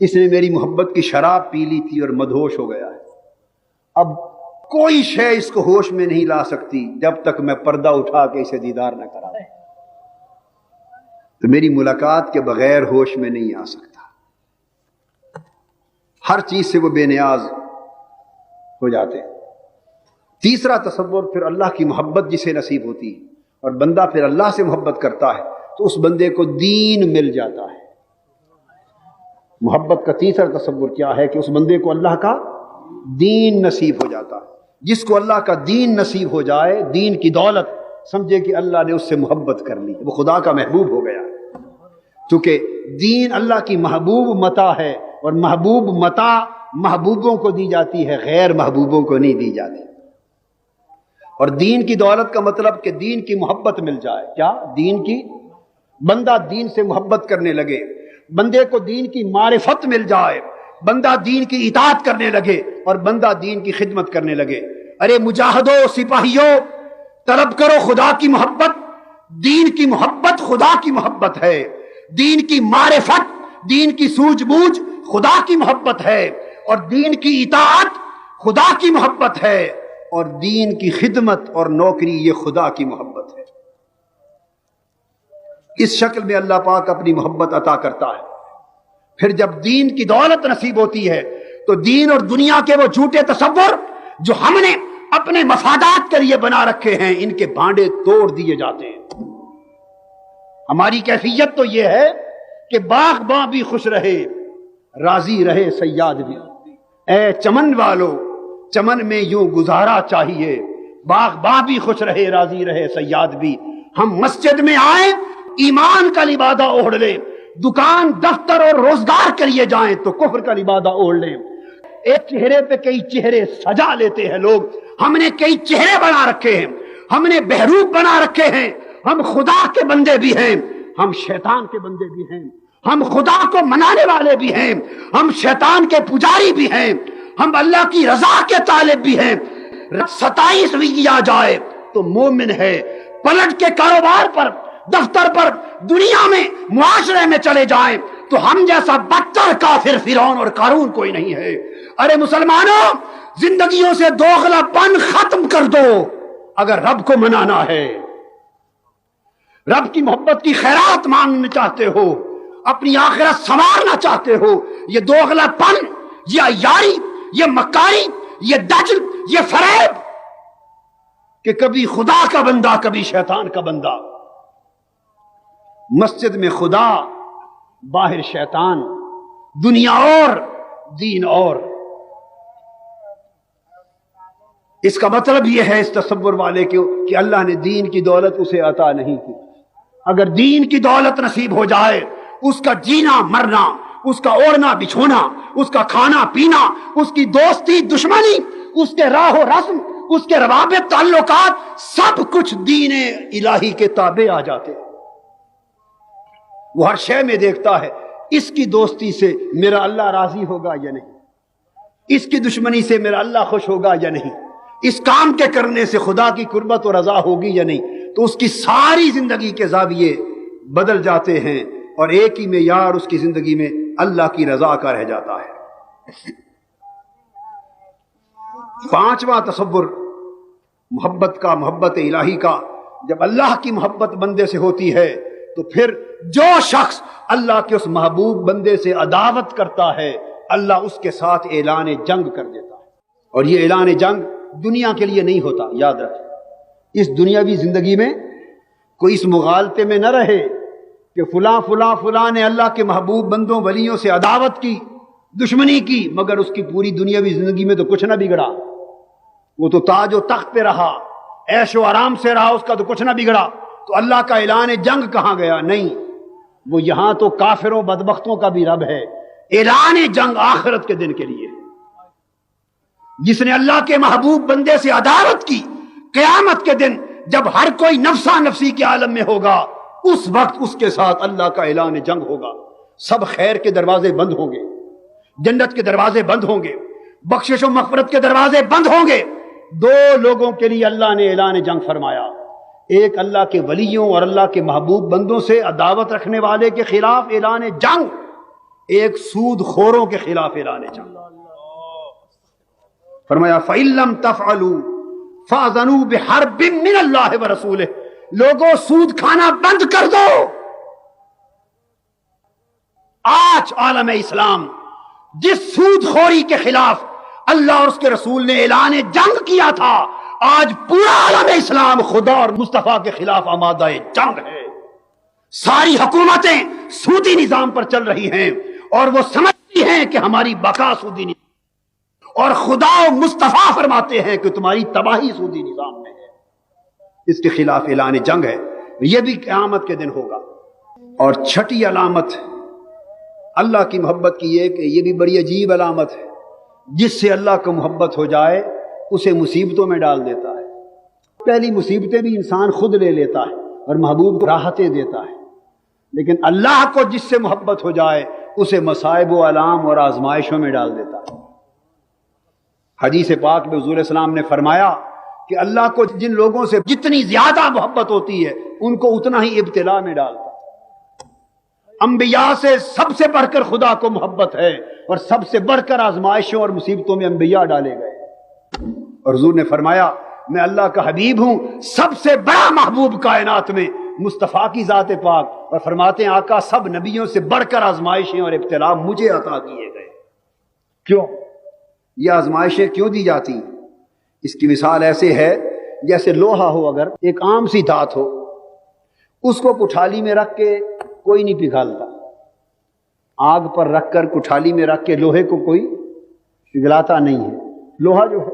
A: اس نے میری محبت کی شراب پی لی تھی اور مدہوش ہو گیا ہے، اب کوئی شے اس کو ہوش میں نہیں لا سکتی جب تک میں پردہ اٹھا کے اسے دیدار نہ کرا، تو میری ملاقات کے بغیر ہوش میں نہیں آ سکتا۔ ہر چیز سے وہ بے نیاز ہو جاتے ہیں۔ تیسرا تصور پھر اللہ کی محبت جسے نصیب ہوتی ہے اور بندہ پھر اللہ سے محبت کرتا ہے تو اس بندے کو دین مل جاتا ہے، محبت کا تیسرا تصور کیا ہے کہ اس بندے کو اللہ کا دین نصیب ہو جاتا ہے. جس کو اللہ کا دین نصیب ہو جائے، دین کی دولت، سمجھے کہ اللہ نے اس سے محبت کر لی، وہ خدا کا محبوب ہو گیا. چونکہ دین اللہ کی محبوب متاع ہے، اور محبوب متاع محبوبوں کو دی جاتی ہے، غیر محبوبوں کو نہیں دی جاتی. اور دین کی دولت کا مطلب کہ دین کی محبت مل جائے. کیا؟ دین کی، بندہ دین سے محبت کرنے لگے، بندے کو دین کی معرفت مل جائے، بندہ دین کی اطاعت کرنے لگے اور بندہ دین کی خدمت کرنے لگے. ارے مجاہدوں، سپاہیوں، طلب کرو خدا کی محبت. دین کی محبت خدا کی محبت ہے، دین کی معرفت، دین کی سوجھ بوجھ خدا کی محبت ہے، اور دین کی اطاعت خدا کی محبت ہے، اور دین کی خدمت اور نوکری یہ خدا کی محبت ہے. اس شکل میں اللہ پاک اپنی محبت عطا کرتا ہے. پھر جب دین کی دولت نصیب ہوتی ہے تو دین اور دنیا کے وہ جھوٹے تصور جو ہم نے اپنے مفادات کے لیے بنا رکھے ہیں، ان کے بانڈے توڑ دیے جاتے ہیں. ہماری کیفیت تو یہ ہے کہ باغباں بھی خوش رہے، راضی رہے صیاد بھی. اے چمن والو، چمن میں یوں گزارا چاہیے، باغباں بھی خوش رہے، راضی رہے صیاد بھی. ہم مسجد میں آئیں، ایمان کا لبادہ اوڑھ لیں، دکان، دفتر اور روزگار کے لیے جائیں تو کفر کا لبادہ اوڑھ لیں. ایک چہرے پہ کئی چہرے سجا لیتے ہیں لوگ. ہم نے کئی چہرے بنا رکھے ہیں، ہم نے بہروپ بنا رکھے ہیں. ہم خدا کے بندے بھی ہیں، ہم شیطان کے بندے بھی ہیں. ہم خدا کو منانے والے بھی ہیں، ہم شیطان کے پجاری بھی ہیں. ہم اللہ کی رضا کے طالب بھی ہیں. 27 بھی آ جائے تو مومن ہے. پلٹ کے کاروبار پر، دفتر پر، دنیا میں، معاشرے میں چلے جائیں تو ہم جیسا بدتر کافر فرعون اور قارون کوئی نہیں ہے. ارے مسلمانوں، زندگیوں سے دوغلا پن ختم کر دو. اگر رب کو منانا ہے، رب کی محبت کی خیرات مانگنا چاہتے ہو، اپنی آخرت سنوارنا چاہتے ہو، یہ دوغلا پن، یہ عیاری، یہ مکاری، یہ دجل، یہ فریب کہ کبھی خدا کا بندہ کبھی شیطان کا بندہ. مسجد میں خدا، باہر شیطان، دنیا اور دین اور. اس کا مطلب یہ ہے اس تصور والے کہ اللہ نے دین کی دولت اسے عطا نہیں کی. اگر دین کی دولت نصیب ہو جائے، اس کا جینا مرنا، اس کا اوڑھنا بچھونا، اس کا کھانا پینا، اس کی دوستی دشمنی، اس کے راہ و رسم، اس کے روابط تعلقات، سب کچھ دین الہی کے تابع آ جاتے ہیں. وہ ہر شے میں دیکھتا ہے اس کی دوستی سے میرا اللہ راضی ہوگا یا نہیں، اس کی دشمنی سے میرا اللہ خوش ہوگا یا نہیں، اس کام کے کرنے سے خدا کی قربت و رضا ہوگی یا نہیں. تو اس کی ساری زندگی کے زاویے بدل جاتے ہیں اور ایک ہی معیار اس کی زندگی میں اللہ کی رضا کا رہ جاتا ہے. پانچواں تصور محبت کا، محبت الہی کا. جب اللہ کی محبت بندے سے ہوتی ہے تو پھر جو شخص اللہ کے اس محبوب بندے سے عداوت کرتا ہے، اللہ اس کے ساتھ اعلان جنگ کر دیتا ہے. اور یہ اعلان جنگ دنیا کے لیے نہیں ہوتا، یاد رکھیں. اس دنیاوی زندگی میں کوئی اس مغالطے میں نہ رہے کہ فلاں فلاں فلاں نے اللہ کے محبوب بندوں ولیوں سے عداوت کی، دشمنی کی، مگر اس کی پوری دنیاوی زندگی میں تو کچھ نہ بگڑا. وہ تو تاج و تخت پہ رہا، عیش و آرام سے رہا، اس کا تو کچھ نہ بگڑا. تو اللہ کا اعلان جنگ کہاں گیا؟ نہیں، وہ یہاں تو کافروں بدبختوں کا بھی رب ہے. اعلان جنگ آخرت کے دن کے لیے. جس نے اللہ کے محبوب بندے سے عداوت کی، قیامت کے دن جب ہر کوئی نفسا نفسی کے عالم میں ہوگا، اس وقت اس کے ساتھ اللہ کا اعلان جنگ ہوگا. سب خیر کے دروازے بند ہوں گے، جنت کے دروازے بند ہوں گے، بخشش و مغفرت کے دروازے بند ہوں گے. دو لوگوں کے لیے اللہ نے اعلان جنگ فرمایا. ایک اللہ کے ولیوں اور اللہ کے محبوب بندوں سے عداوت رکھنے والے کے خلاف اعلان جنگ، ایک سود خوروں کے خلاف اعلان جنگ. فرمایا فَإِن لَّمْ تَفْعَلُوا فَأْذَنُوا بِحَرْبٍ مِّنَ اللَّهِ وَرَسُولِهِ. لوگوں سود کھانا بند کر دو. آج عالم اسلام جس سود خوری کے خلاف اللہ اور اس کے رسول نے اعلان جنگ کیا تھا، آج پورا عالم اسلام خدا اور مصطفیٰ کے خلاف آمادہ جنگ ہے. ساری حکومتیں سودی نظام پر چل رہی ہیں اور وہ سمجھ ہیں کہ ہماری بقا سودی نظام، اور خدا و مصطفیٰ فرماتے ہیں کہ تمہاری تباہی سودی نظام میں ہے۔ اس کے خلاف اعلان جنگ ہے، یہ بھی قیامت کے دن ہوگا۔ اور چھٹی علامت اللہ کی محبت کی ہے کہ یہ بھی بڑی عجیب علامت ہے، جس سے اللہ کو محبت ہو جائے اسے مصیبتوں میں ڈال دیتا ہے۔ پہلی مصیبتیں بھی انسان خود لے لیتا ہے اور محبوب کو راحتیں دیتا ہے، لیکن اللہ کو جس سے محبت ہو جائے اسے مصائب و آلام اور آزمائشوں میں ڈال دیتا ہے۔ حدیث پاک میں حضور السلام نے فرمایا کہ اللہ کو جن لوگوں سے جتنی زیادہ محبت ہوتی ہے ان کو اتنا ہی ابتلا میں ڈالتا ہے۔ انبیاء سے سب سے بڑھ کر خدا کو محبت ہے، اور سب سے بڑھ کر آزمائشوں اور مصیبتوں میں انبیاء ڈالے گئے۔ اور حضور نے فرمایا میں اللہ کا حبیب ہوں، سب سے بڑا محبوب کائنات میں مصطفیٰ کی ذات پاک، اور فرماتے ہیں آقا سب نبیوں سے بڑھ کر آزمائشیں اور ابتلا مجھے عطا کیے گئے۔ کیوں یہ آزمائشیں کیوں دی جاتی؟ اس کی مثال ایسے ہے جیسے لوہا ہو، اگر ایک عام سی دھات ہو، اس کو کٹھالی میں رکھ کے کوئی نہیں پگھالتا، آگ پر رکھ کر کٹھالی میں رکھ کے لوہے کو کوئی پگھلاتا نہیں ہے۔ لوہا جو ہے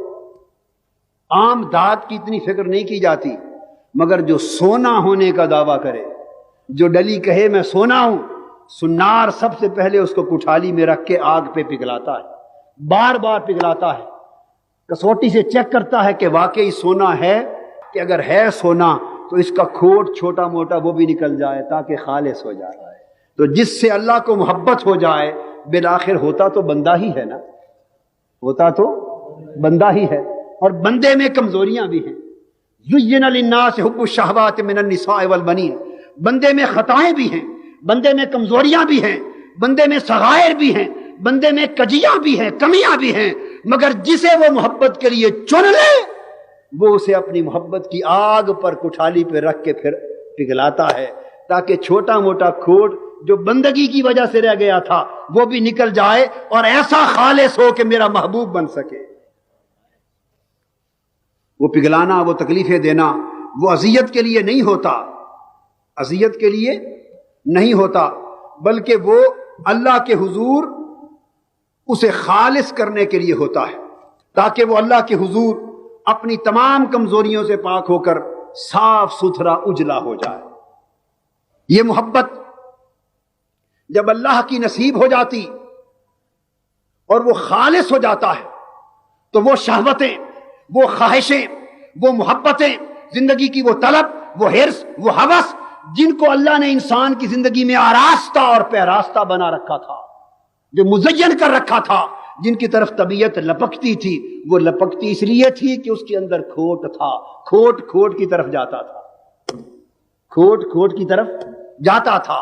A: عام دھات کی اتنی فکر نہیں کی جاتی، مگر جو سونا ہونے کا دعویٰ کرے، جو ڈلی کہے میں سونا ہوں، سنار سب سے پہلے اس کو کٹھالی میں رکھ کے آگ پہ پگھلاتا ہے، بار بار پگھلاتا ہے، کسوٹی سے چیک کرتا ہے کہ واقعی سونا ہے، کہ اگر ہے سونا تو اس کا کھوٹ چھوٹا موٹا وہ بھی نکل جائے تاکہ خالص ہو جائے۔ تو جس سے اللہ کو محبت ہو جائے بالآخر ہوتا تو بندہ ہی ہے نا، ہوتا تو بندہ ہی ہے، اور بندے میں کمزوریاں بھی ہیں۔ زُيِّنَ لِلنَّاسِ حُبُّ الشَّهَوَاتِ مِنَ النِّسَاءِ وَالْبَنِينَ، بندے میں خطائیں بھی ہیں، بندے میں کمزوریاں بھی ہیں، بندے میں صغائر بھی ہیں، بندے میں کجیاں بھی ہیں، کمیاں بھی ہیں، مگر جسے وہ محبت کے لیے چن لے وہ اسے اپنی محبت کی آگ پر کٹھالی پہ رکھ کے پھر پگھلاتا ہے، تاکہ چھوٹا موٹا کھوٹ جو بندگی کی وجہ سے رہ گیا تھا وہ بھی نکل جائے اور ایسا خالص ہو کہ میرا محبوب بن سکے۔ وہ پگھلانا، وہ تکلیفیں دینا، وہ اذیت کے لیے نہیں ہوتا، اذیت کے لیے نہیں ہوتا، بلکہ وہ اللہ کے حضور اسے خالص کرنے کے لیے ہوتا ہے، تاکہ وہ اللہ کے حضور اپنی تمام کمزوریوں سے پاک ہو کر صاف ستھرا اجلا ہو جائے۔ یہ محبت جب اللہ کی نصیب ہو جاتی اور وہ خالص ہو جاتا ہے تو وہ شہوتیں، وہ خواہشیں، وہ محبتیں، زندگی کی وہ طلب، وہ حرص، وہ ہوس، جن کو اللہ نے انسان کی زندگی میں آراستہ اور پیراستہ بنا رکھا تھا، جو مزین کر رکھا تھا، جن کی طرف طبیعت لپکتی تھی، وہ لپکتی اس لیے تھی کہ اس کے اندر کھوٹ تھا، کھوٹ کھوٹ کی طرف جاتا تھا، کھوٹ کھوٹ کی طرف جاتا تھا۔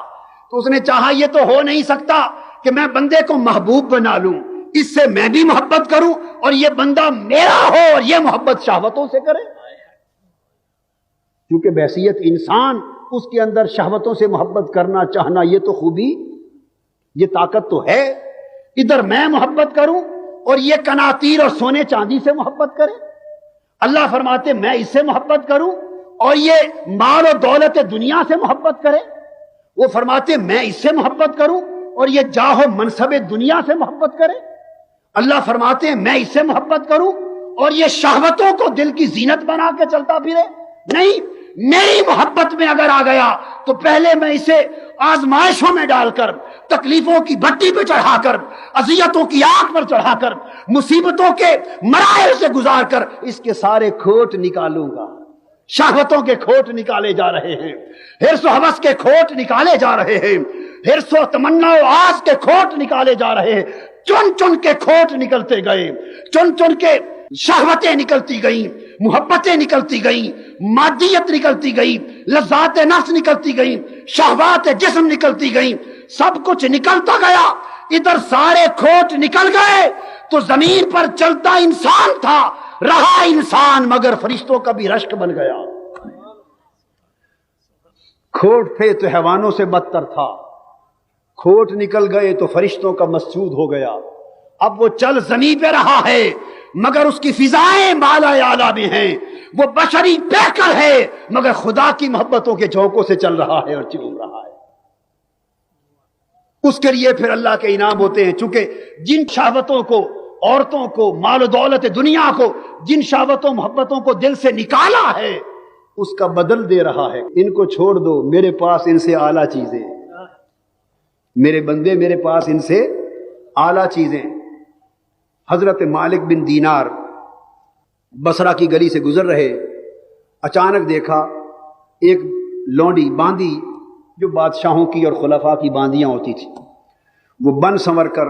A: تو اس نے چاہا یہ تو ہو نہیں سکتا کہ میں بندے کو محبوب بنا لوں، اس سے میں بھی محبت کروں اور یہ بندہ میرا ہو اور یہ محبت شہوتوں سے کرے، کیونکہ بحیثیت انسان اس کے اندر شہوتوں سے محبت کرنا چاہنا یہ تو خوبی، یہ طاقت تو ہے۔ ادھر میں محبت کروں اور یہ قناطیر اور سونے چاندی سے محبت کرے۔ اللہ فرماتے میں اس سے محبت کروں اور یہ مال و دولت دنیا سے محبت کرے، وہ فرماتے میں اس سے محبت کروں اور یہ جاہ و منصب دنیا سے محبت کرے۔ اللہ فرماتے ہیں میں اس سے محبت کروں اور یہ شہوتوں کو دل کی زینت بنا کے چلتا پھرے۔ نہیں، میری محبت میں اگر آ گیا تو پہلے میں اسے آزمائشوں میں ڈال کر، تکلیفوں کی بھٹی پہ چڑھا کر، اذیتوں کی آگ پر چڑھا کر، مصیبتوں کے مراحل سے گزار کر اس کے سارے کھوٹ نکالوں گا۔ شہوتوں کے کھوٹ نکالے جا رہے ہیں، حرص و ہوس کے کھوٹ نکالے جا رہے ہیں، حرص و تمنا و آس کے کھوٹ نکالے جا رہے ہیں۔ چن چن کے کھوٹ نکلتے گئے، چن چن کے شہوتیں نکلتی گئیں، محبتیں نکلتی گئیں، مادیت نکلتی گئی، لذات نفس نکلتی گئیں، شہوات جسم نکلتی گئیں، سب کچھ نکلتا گیا۔ ادھر سارے کھوٹ نکل گئے تو زمین پر چلتا انسان تھا، رہا انسان مگر فرشتوں کا بھی رشک بن گیا۔ کھوٹ تھے تو حیوانوں سے بدتر تھا، کھوٹ نکل گئے تو فرشتوں کا مسجود ہو گیا۔ اب وہ چل زمین پہ رہا ہے مگر اس کی فضائیں بالا اعلیٰ میں ہیں، وہ بشری پیکر ہے مگر خدا کی محبتوں کے جھونکوں سے چل رہا ہے اور چوم رہا ہے۔ اس کے لیے پھر اللہ کے انعام ہوتے ہیں. چونکہ جن شہوتوں کو، عورتوں کو، مال و دولت دنیا کو، جن شہوتوں محبتوں کو دل سے نکالا ہے، اس کا بدل دے رہا ہے. ان کو چھوڑ دو، میرے پاس ان سے اعلیٰ چیزیں، میرے بندے میرے پاس ان سے اعلیٰ چیزیں. حضرت مالک بن دینار بصرہ کی گلی سے گزر رہے، اچانک دیکھا ایک لونڈی باندی، جو بادشاہوں کی اور خلفاء کی باندیاں ہوتی تھی، وہ بن سنور کر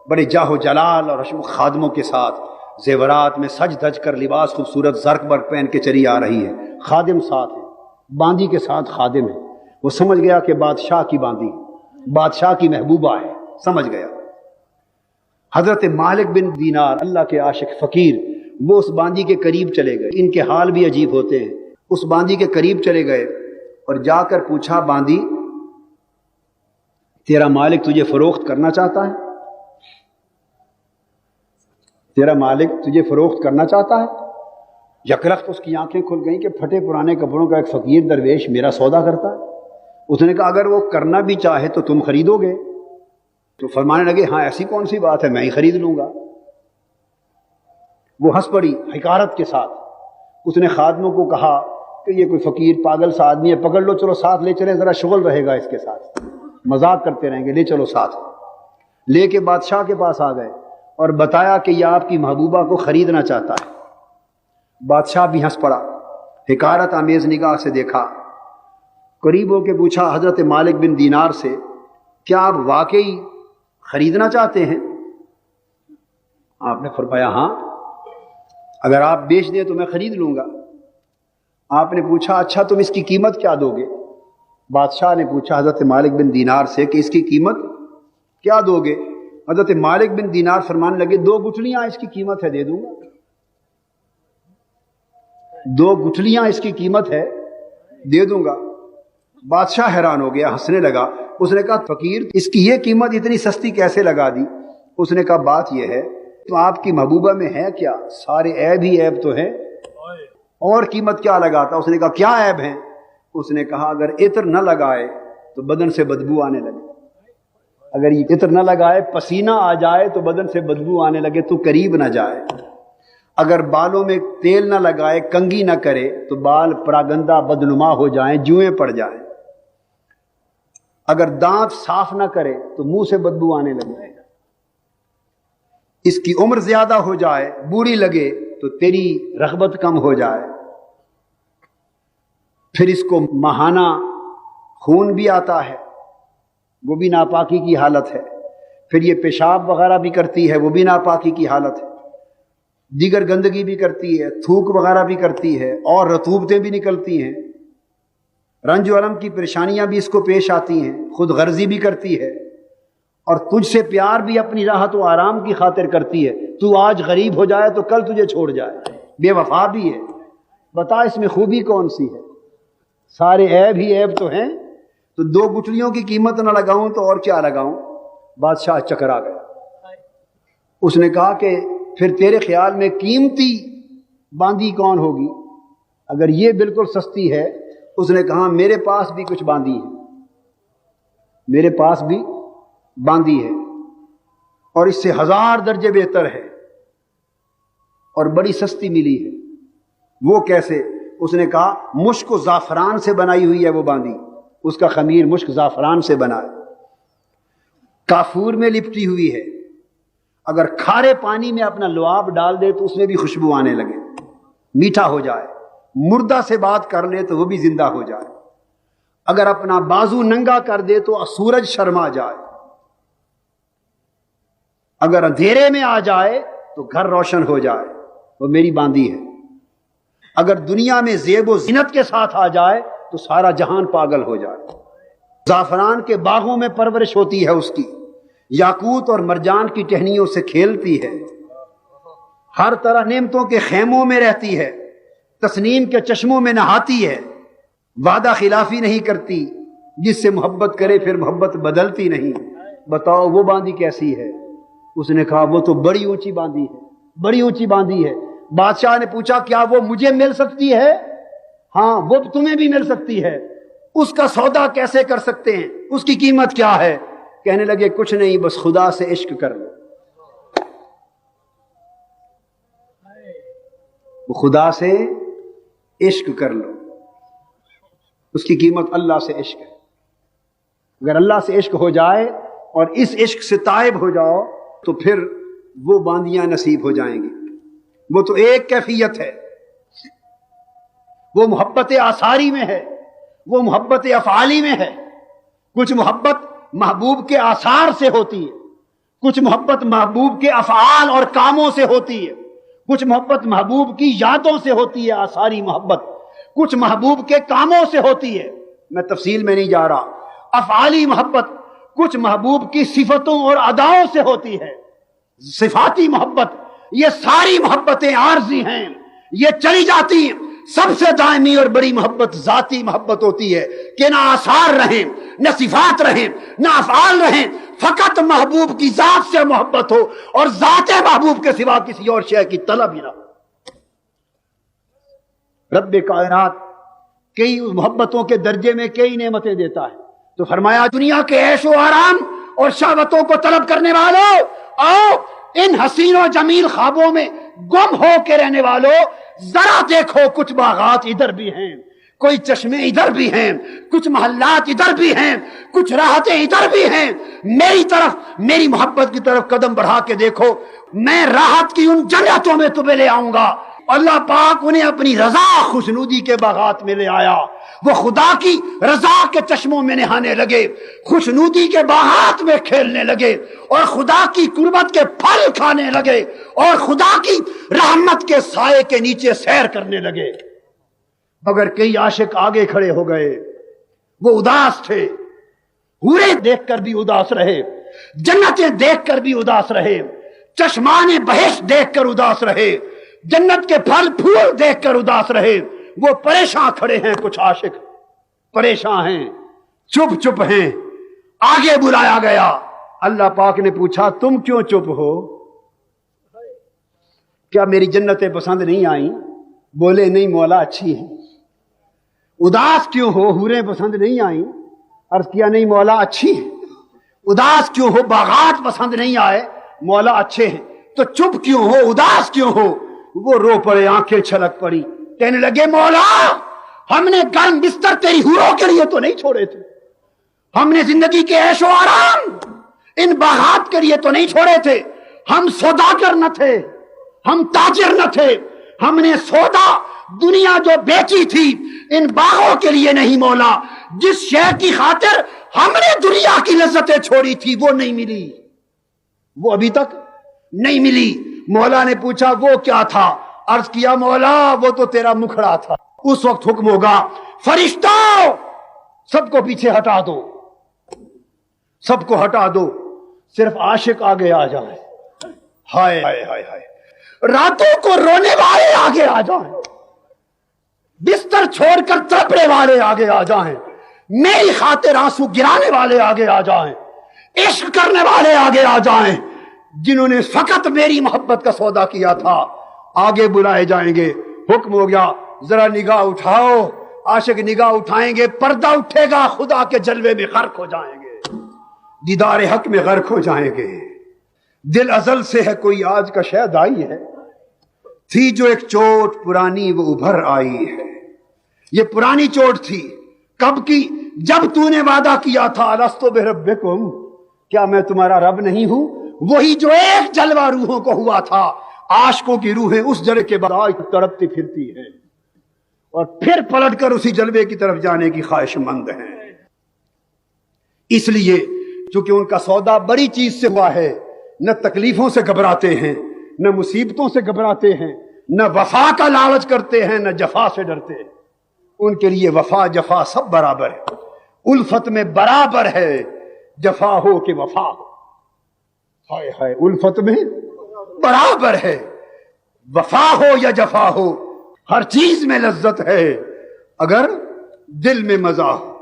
A: بڑے جاہ و جلال اور حشم خادموں کے ساتھ زیورات میں سج دھج کر، لباس خوبصورت زرق برق پہن کے چلی آ رہی ہے. خادم ساتھ ہے، باندی کے ساتھ خادم ہے. وہ سمجھ گیا کہ بادشاہ کی باندی، بادشاہ کی محبوبہ ہے، سمجھ گیا. حضرت مالک بن دینار اللہ کے عاشق فقیر، وہ اس باندی کے قریب چلے گئے. ان کے حال بھی عجیب ہوتے ہیں. اس باندی کے قریب چلے گئے اور جا کر پوچھا، باندی تیرا مالک تجھے فروخت کرنا چاہتا ہے؟ تیرا مالک تجھے فروخت کرنا چاہتا ہے؟ یکرخت اس کی آنکھیں کھل گئیں کہ پھٹے پرانے کپڑوں کا ایک فقیر درویش میرا سودا کرتا ہے. اس نے کہا اگر وہ کرنا بھی چاہے تو تم خریدو گے؟ تو فرمانے لگے ہاں ایسی کون سی بات ہے، میں ہی خرید لوں گا. وہ ہنس پڑی حقارت کے ساتھ. اس نے خادموں کو کہا کہ یہ کوئی فقیر پاگل سا آدمی ہے، پکڑ لو، چلو ساتھ لے چلیں، ذرا شغل رہے گا اس کے ساتھ، مذاق کرتے رہیں گے، لے چلو ساتھ. لے کے بادشاہ کے پاس آ گئے اور بتایا کہ یہ آپ کی محبوبہ کو خریدنا چاہتا ہے. بادشاہ بھی ہنس پڑا، حقارت آمیز نگاہ سے دیکھا، قریب ہو کے پوچھا حضرت مالک بن دینار سے، کیا آپ واقعی خریدنا چاہتے ہیں؟ آپ نے فرمایا ہاں، اگر آپ بیچ دیں تو میں خرید لوں گا. آپ نے پوچھا اچھا تم اس کی قیمت کیا دو گے؟ بادشاہ نے پوچھا حضرت مالک بن دینار سے کہ اس کی قیمت کیا دو گے؟ حضرت مالک بن دینار فرمانے لگے 2 گٹھلیاں اس کی قیمت ہے، دے دوں گا. 2 گٹھلیاں اس کی قیمت ہے، دے دوں گا. بادشاہ حیران ہو گیا، ہنسنے لگا. اس نے کہا فقیر اس کی یہ قیمت اتنی سستی کیسے لگا دی؟ اس نے کہا بات یہ ہے تو آپ کی محبوبہ میں ہے کیا؟ سارے عیب ہی عیب تو ہیں، اور قیمت کیا لگاتا؟ اس نے کہا کیا عیب ہیں؟ اس نے کہا اگر عطر نہ لگائے تو بدن سے بدبو آنے لگے، اگر یہ عطر نہ لگائے پسینہ آ جائے تو بدن سے بدبو آنے لگے تو قریب نہ جائے، اگر بالوں میں تیل نہ لگائے کنگھی نہ کرے تو بال پراگندہ بدنما ہو جائیں، جوئیں پڑ جائیں، اگر دانت صاف نہ کرے تو منہ سے بدبو آنے لگے، اس کی عمر زیادہ ہو جائے بوڑھی لگے تو تیری رغبت کم ہو جائے، پھر اس کو ماہانہ خون بھی آتا ہے، وہ بھی ناپاکی کی حالت ہے، پھر یہ پیشاب وغیرہ بھی کرتی ہے، وہ بھی ناپاکی کی حالت ہے، دیگر گندگی بھی کرتی ہے، تھوک وغیرہ بھی کرتی ہے، اور رطوبتیں بھی نکلتی ہیں، رنج و الم کی پریشانیاں بھی اس کو پیش آتی ہیں، خود غرضی بھی کرتی ہے، اور تجھ سے پیار بھی اپنی راحت و آرام کی خاطر کرتی ہے. تو آج غریب ہو جائے تو کل تجھے چھوڑ جائے، بے وفا بھی ہے. بتا اس میں خوبی کون سی ہے؟ سارے عیب ہی عیب تو ہیں. تو 2 گٹھلیوں کی قیمت نہ لگاؤں تو اور کیا لگاؤں؟ بادشاہ چکرا گیا. اس نے کہا کہ پھر تیرے خیال میں قیمتی باندی کون ہوگی اگر یہ بالکل سستی ہے؟ اس نے کہا میرے پاس بھی کچھ باندی ہے، میرے پاس بھی باندی ہے، اور اس سے 1000 درجے بہتر ہے اور بڑی سستی ملی ہے. وہ کیسے؟ اس نے کہا مشک و زعفران سے بنائی ہوئی ہے وہ باندی، اس کا خمیر مشک زعفران سے بنا ہے، کافور میں لپٹی ہوئی ہے، اگر کھارے پانی میں اپنا لعاب ڈال دے تو اس میں بھی خوشبو آنے لگے، میٹھا ہو جائے، مردہ سے بات کر لے تو وہ بھی زندہ ہو جائے، اگر اپنا بازو ننگا کر دے تو سورج شرما جائے، اگر اندھیرے میں آ جائے تو گھر روشن ہو جائے، وہ میری باندی ہے، اگر دنیا میں زیب و زینت کے ساتھ آ جائے تو سارا جہان پاگل ہو جائے. زعفران کے باغوں میں پرورش ہوتی ہے اس کی، یاقوت اور مرجان کی ٹہنیوں سے کھیلتی ہے، ہر طرح نعمتوں کے خیموں میں رہتی ہے، تسنیم کے چشموں میں نہاتی ہے، وعدہ خلافی نہیں کرتی، جس سے محبت کرے پھر محبت بدلتی نہیں. بتاؤ وہ باندی کیسی ہے؟ اس نے کہا وہ تو بڑی اونچی باندی ہے، بڑی اونچی باندی ہے. بادشاہ نے پوچھا کیا وہ مجھے مل سکتی ہے؟ ہاں وہ تمہیں بھی مل سکتی ہے. اس کا سودا کیسے کر سکتے ہیں؟ اس کی قیمت کیا ہے؟ کہنے لگے کچھ نہیں، بس خدا سے عشق کر لو. خدا سے عشق کر لو، اس کی قیمت اللہ سے عشق ہے. اگر اللہ سے عشق ہو جائے اور اس عشق سے تائب ہو جاؤ تو پھر وہ باندیاں نصیب ہو جائیں گی. وہ تو ایک کیفیت ہے، وہ محبت آثاری میں ہے، وہ محبت افعالی میں ہے. کچھ محبت محبوب کے آثار سے ہوتی ہے، کچھ محبت محبوب کے افعال اور کاموں سے ہوتی ہے، کچھ محبت محبوب کی یادوں سے ہوتی ہے آثاری محبت، کچھ محبوب کے کاموں سے ہوتی ہے. میں تفصیل میں نہیں جا رہا. افعالی محبت کچھ محبوب کی صفتوں اور اداؤں سے ہوتی ہے. صفاتی محبت، یہ ساری محبتیں عارضی ہیں، یہ چلی جاتی ہیں. سب سے دائمی اور بڑی محبت ذاتی محبت ہوتی ہے کہ نہ آثار رہیں، نہ صفات رہیں، نہ افعال رہیں، فقط محبوب کی ذات سے محبت ہو اور ذات محبوب کے سوا کسی اور شے کی طلب ہی نہ ہو. رب کائنات کئی محبتوں کے درجے میں کئی نعمتیں دیتا ہے، تو فرمایا دنیا کے عیش و آرام اور شہوتوں کو طلب کرنے والوں، آؤ ان حسین و جمیل خوابوں میں گم ہو کے رہنے والوں، ذرا دیکھو کچھ باغات ادھر بھی ہیں، کوئی چشمے ادھر بھی ہیں، کچھ محلات ادھر بھی ہیں، کچھ راحتیں ادھر بھی ہیں. میری طرف، میری محبت کی طرف قدم بڑھا کے دیکھو، میں راحت کی ان جنتوں میں تمہیں لے آؤں گا. اللہ پاک انہیں اپنی رضا خوشنودی کے باغات میں لے آیا. وہ خدا کی رضا کے چشموں میں نہانے لگے، خوشنودی کے باغات میں کھیلنے لگے، اور خدا کی قربت کے پھل کھانے لگے، اور خدا کی رحمت کے سائے کے نیچے سیر کرنے لگے. مگر کئی عاشق آگے کھڑے ہو گئے، وہ اداس تھے. حوریں دیکھ کر بھی اداس رہے، جنتیں دیکھ کر بھی اداس رہے، چشمان بہشت دیکھ کر اداس رہے، جنت کے پھل پھول دیکھ کر اداس رہے. وہ پریشان کھڑے ہیں، کچھ عاشق پریشان ہیں، چپ چپ ہیں. آگے بلایا گیا، اللہ پاک نے پوچھا تم کیوں چپ ہو؟ کیا میری جنتیں پسند نہیں آئیں؟ بولے نہیں مولا اچھی ہیں. اداس کیوں ہو؟ حوریں پسند نہیں آئیں؟ عرض کیا نہیں مولا اچھی ہیں. اداس کیوں ہو؟ باغات پسند نہیں آئے؟ مولا اچھے ہیں. تو چپ کیوں ہو؟ اداس کیوں ہو؟ وہ رو پڑے، آنکھیں چھلک پڑی، کہنے لگے مولا ہم نے گرم بستر تیری حوروں کے لیے تو نہیں چھوڑے تھے، ہم نے زندگی کے عیش و آرام ان باغات کے لیے تو نہیں چھوڑے تھے. ہم سوداگر نہ تھے، ہم تاجر نہ تھے، ہم نے سودا دنیا جو بیچی تھی ان باغوں کے لیے نہیں مولا. جس شے کی خاطر ہم نے دنیا کی لذتیں چھوڑی تھی وہ نہیں ملی، وہ ابھی تک نہیں ملی. مولا نے پوچھا وہ کیا تھا؟ عرض کیا مولا وہ تو تیرا مکھڑا تھا. اس وقت حکم ہوگا فرشتوں سب کو پیچھے ہٹا دو، سب کو ہٹا دو، صرف عاشق آگے آ جائیں. ہائے ہائے ہائے ہائے، راتوں کو رونے والے آگے آ جائیں، بستر چھوڑ کر تڑپنے والے آگے آ جائیں، میری خاطر آنسو گرانے والے آگے آ جائیں، عشق کرنے والے آگے آ جائیں. جنہوں نے فقط میری محبت کا سودا کیا تھا آگے بلائے جائیں گے. حکم ہو گیا ذرا نگاہ اٹھاؤ. عاشق نگاہ اٹھائیں گے، پردہ اٹھے گا، خدا کے جلوے میں غرق ہو جائیں گے، دیدار حق میں غرق ہو جائیں گے. دل ازل سے ہے کوئی آج کا شاید آئی ہے، تھی جو ایک چوٹ پرانی وہ ابھر آئی ہے. یہ پرانی چوٹ تھی، کب کی؟ جب تو نے وعدہ کیا تھا الستو بربکم، کیا میں تمہارا رب نہیں ہوں. وہی جو ایک جلوہ روحوں کو ہوا تھا، عاشقوں کی روحیں اس جلوے کے بعد تڑپتی پھرتی ہیں اور پھر پلٹ کر اسی جلوے کی طرف جانے کی خواہش مند ہیں. اس لیے چونکہ ان کا سودا بڑی چیز سے ہوا ہے، نہ تکلیفوں سے گھبراتے ہیں، نہ مصیبتوں سے گھبراتے ہیں، نہ وفا کا لالچ کرتے ہیں، نہ جفا سے ڈرتے ہیں. ان کے لیے وفا جفا سب برابر ہے، الفت میں برابر ہے، جفا ہو کہ وفا ہو. ہائے ہائے، الفت میں برابر ہے، وفا ہو یا جفا ہو، ہر چیز میں لذت ہے اگر دل میں مزہ ہو.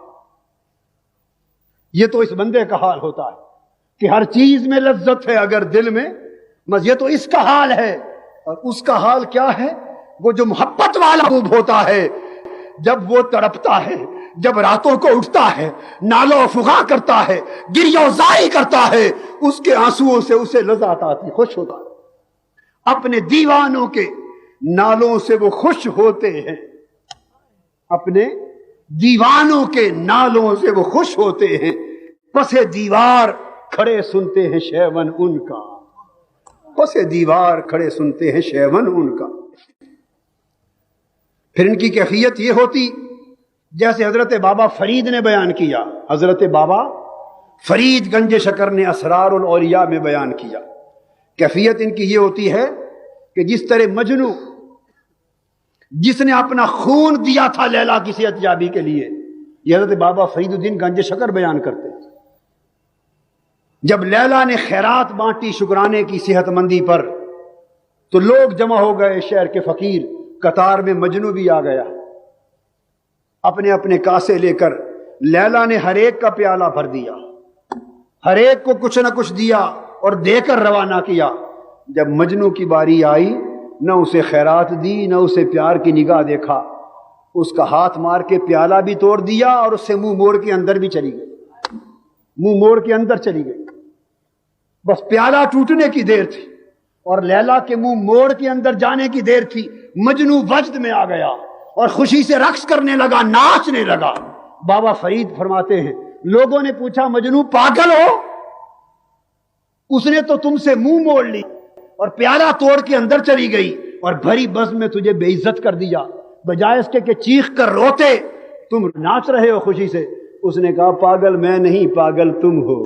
A: یہ تو اس بندے کا حال ہوتا ہے کہ ہر چیز میں لذت ہے اگر دل میں مزہ. یہ تو اس کا حال ہے. اور اس کا حال کیا ہے؟ وہ جو محبت والا خوب ہوتا ہے، جب وہ تڑپتا ہے، جب راتوں کو اٹھتا ہے، نالو فغاں کرتا ہے، گریہ زاری کرتا ہے، اس کے آنسوؤں سے اسے لذت آتی، خوش ہوتا ہے۔ اپنے دیوانوں کے نالوں سے وہ خوش ہوتے ہیں، اپنے دیوانوں کے نالوں سے وہ خوش ہوتے ہیں، پس دیوار کھڑے سنتے ہیں شیون ان کا، پس دیوار کھڑے سنتے ہیں شیون ان کا۔ پھر ان کی کیفیت یہ ہوتی جیسے حضرت بابا فرید نے بیان کیا، حضرت بابا فرید گنج شکر نے اسرار الاولیاء میں بیان کیا۔ کیفیت ان کی یہ ہوتی ہے کہ جس طرح مجنو جس نے اپنا خون دیا تھا لیلا کی صحت یابی کے لیے، یہ حضرت بابا فرید الدین گنج شکر بیان کرتے ہیں۔ جب لیلا نے خیرات بانٹی شکرانے کی صحت مندی پر تو لوگ جمع ہو گئے، شہر کے فقیر، قطار میں مجنو بھی آ گیا، اپنے اپنے کاسے لے کر لیلا نے ہر ایک کا پیالہ بھر دیا، ہر ایک کو کچھ نہ کچھ دیا اور دے کر روانہ کیا۔ جب مجنو کی باری آئی، نہ اسے خیرات دی، نہ اسے پیار کی نگاہ دیکھا، اس کا ہاتھ مار کے پیالہ بھی توڑ دیا اور اس سے منہ موڑ کے اندر بھی چلی گئی، منہ موڑ کے اندر چلی گئی۔ بس پیالہ ٹوٹنے کی دیر تھی اور لیلا کے منہ موڑ کے اندر جانے کی دیر تھی۔ مجنو وجد میں آ گیا اور خوشی سے رقص کرنے لگا، ناچنے لگا۔ بابا فرید فرماتے ہیں لوگوں نے پوچھا مجنو پاگل ہو؟ اس نے تو تم سے منہ موڑ لی اور پیالہ توڑ کے اندر چلی گئی اور بھری بزم میں تجھے بے عزت کر دیا، بجائے اس کے کہ چیخ کر روتے تم ناچ رہے ہو خوشی سے۔ اس نے کہا پاگل میں نہیں، پاگل تم ہو،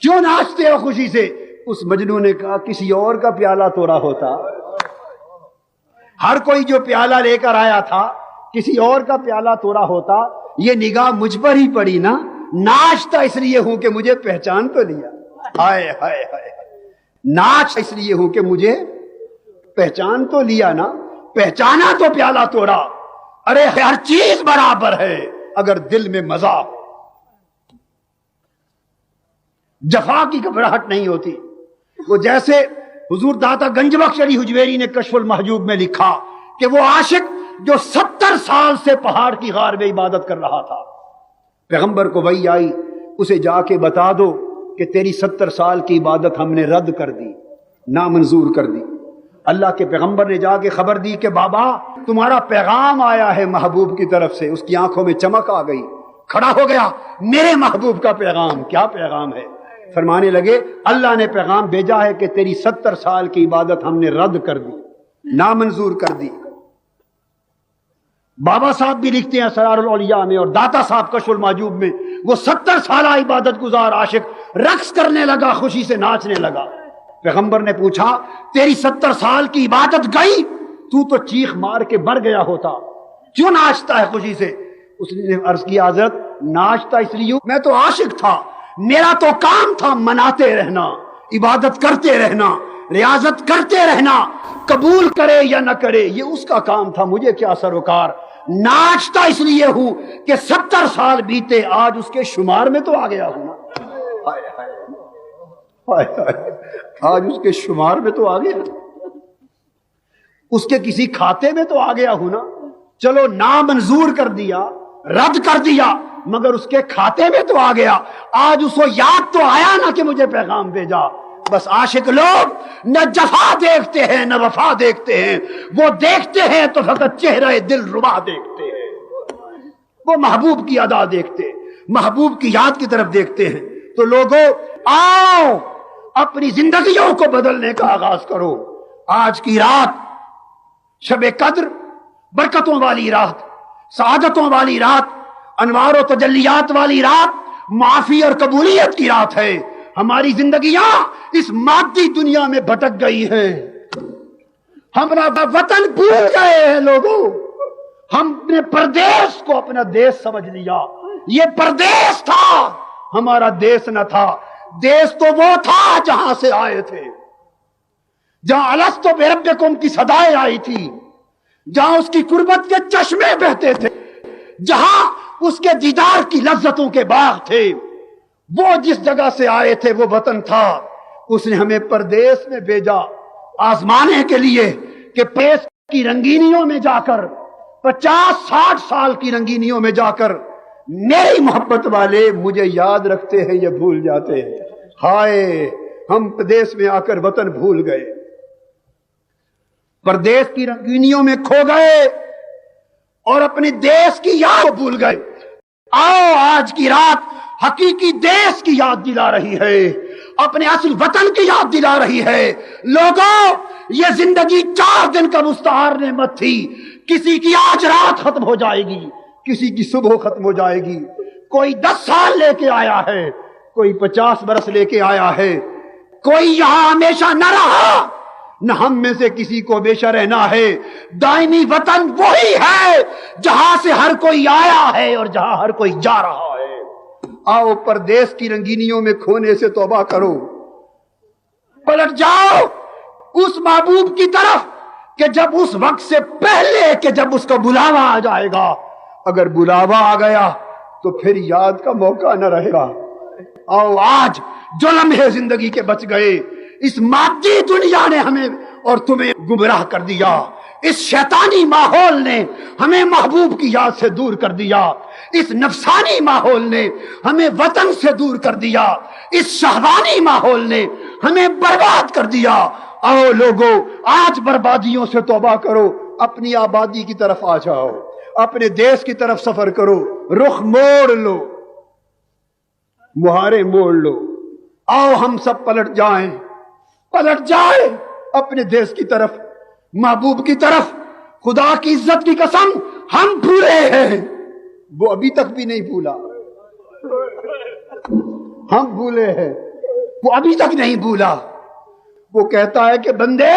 A: کیوں ناچتے ہو خوشی سے؟ اس مجنو نے کہا کسی اور کا پیالہ توڑا ہوتا، ہر کوئی جو پیالہ لے کر آیا تھا کسی اور کا پیالہ توڑا ہوتا، یہ نگاہ مجھ پر ہی پڑی نا، ناچتا اس لیے ہوں کہ مجھے پہچان تو لیا، ہائے ہائے ہائے، ناچ اس لیے ہوں کہ مجھے پہچان تو لیا نا، پہچانا تو پیالہ توڑا۔ ارے ہر چیز برابر ہے اگر دل میں مزہ ہو، جفا کی گھبراہٹ نہیں ہوتی۔ وہ جیسے حضور داتا گنج بخش علی حجویری نے کشف المحجوب میں لکھا کہ وہ عاشق جو 70 سال سے پہاڑ کی غار میں عبادت کر رہا تھا، پیغمبر کو وحی آئی اسے جا کے بتا دو کہ تیری 70 سال کی عبادت ہم نے رد کر دی، نامنظور کر دی۔ اللہ کے پیغمبر نے جا کے خبر دی کہ بابا تمہارا پیغام آیا ہے محبوب کی طرف سے۔ اس کی آنکھوں میں چمک آ گئی، کھڑا ہو گیا، میرے محبوب کا پیغام، کیا پیغام ہے؟ فرمانے لگے اللہ نے پیغام بھیجا ہے کہ تیری 70 سال کی عبادت ہم نے رد کر دی، نامنظور کر دی۔ بابا صاحب بھی لکھتے ہیں اسرار الاولیاء میں اور داتا صاحب کشف المحجوب میں، وہ 70 سالہ عبادت گزار عاشق رقص کرنے لگا، خوشی سے ناچنے لگا۔ پیغمبر نے پوچھا تیری 70 سال کی عبادت گئی؟ تو چیخ مار کے مر گیا ہوتا، کیوں ناچتا ہے خوشی سے؟ اس نے عرض کیا حضرت ناچتا اس لیے میں تو عاشق تھا، میرا تو کام تھا مناتے رہنا، عبادت کرتے رہنا، ریاضت کرتے رہنا، قبول کرے یا نہ کرے یہ اس کا کام تھا، مجھے کیا سروکار۔ ناچتا اس لیے ہوں کہ 70 سال بیتے، آج اس کے شمار میں تو آ گیا ہوں نا، آج اس کے شمار میں تو آ گیا، اس کے کسی کھاتے میں تو آ گیا ہوں نا۔ چلو نامنظور کر دیا، رد کر دیا، مگر اس کے کھاتے میں تو آ گیا، آج اس کو یاد تو آیا نا کہ مجھے پیغام بھیجا۔ بس عاشق لوگ نہ جفا دیکھتے ہیں نہ وفا دیکھتے ہیں، وہ دیکھتے ہیں تو فقط چہرہ دل ربا دیکھتے ہیں، وہ محبوب کی ادا دیکھتے، محبوب کی یاد کی طرف دیکھتے ہیں۔ تو لوگوں آؤ اپنی زندگیوں کو بدلنے کا آغاز کرو۔ آج کی رات شب قدر برکتوں والی رات، سعادتوں والی رات، انوار و تجلیات والی رات، معافی اور قبولیت کی رات ہے۔ ہماری زندگیاں اس مادی دنیا میں بھٹک گئی ہیں، ہم اپنا وطن بھول گئے ہیں لوگوں، ہم نے پردیس کو اپنا دیس سمجھ لیا۔ یہ پردیس تھا، ہمارا دیس نہ تھا۔ دیس تو وہ تھا جہاں سے آئے تھے، جہاں الستو بربکم کی صدائیں آئی تھی، جہاں اس کی قربت کے چشمے بہتے تھے، جہاں اس کے دیدار کی لذتوں کے باغ تھے، وہ جس جگہ سے آئے تھے وہ وطن تھا۔ اس نے ہمیں پردیس میں بھیجا آزمانے کے لیے کہ پیس کی رنگینیوں میں جا کر 50-60 سال کی رنگینیوں میں جا کر میری محبت والے مجھے یاد رکھتے ہیں یا بھول جاتے ہیں؟ ہائے ہم پردیس میں آ کر وطن بھول گئے، پردیس کی رنگینیوں میں کھو گئے اور اپنے دیس کی یاد کو بھول گئے۔ آؤ آج کی رات حقیقی دیس کی یاد دلا رہی ہے، اپنے اصل وطن کی یاد دلا رہی ہے۔ لوگوں، یہ زندگی 4 دن کا مستعار نعمت تھی، کسی کی آج رات ختم ہو جائے گی، کسی کی صبح ختم ہو جائے گی۔ کوئی 10 سال لے کے آیا ہے، کوئی 50 برس لے کے آیا ہے، کوئی یہاں ہمیشہ نہ رہا، نہ ہم میں سے کسی کو ہمیشہ رہنا ہے۔ دائمی وطن وہی ہے جہاں سے ہر کوئی آیا ہے اور جہاں ہر کوئی جا رہا ہے۔ آؤ پردیس کی رنگینیوں میں کھونے سے توبہ کرو، پلٹ جاؤ اس محبوب کی طرف کہ جب اس وقت سے پہلے کہ جب اس کا بلاوا آ جائے گا، اگر بلاوا آ گیا تو پھر یاد کا موقع نہ رہے گا۔ آؤ آج جو لمحے زندگی کے بچ گئے، اس مادی دنیا نے ہمیں اور تمہیں گمراہ کر دیا، اس شیطانی ماحول نے ہمیں محبوب کی یاد سے دور کر دیا، اس نفسانی ماحول نے ہمیں وطن سے دور کر دیا، اس شہوانی ماحول نے ہمیں برباد کر دیا۔ آؤ لوگو، آج بربادیوں سے توبہ کرو، اپنی آبادی کی طرف آ جاؤ، اپنے دیس کی طرف سفر کرو، رخ موڑ لو، مہارے موڑ لو۔ آؤ ہم سب پلٹ جائیں اپنے دیس کی طرف، محبوب کی طرف۔ خدا کی عزت کی قسم، ہم بھولے ہیں، وہ ابھی تک بھی نہیں بھولا۔ ہم بھولے ہیں، وہ ابھی تک نہیں بھولا۔ وہ کہتا ہے کہ بندے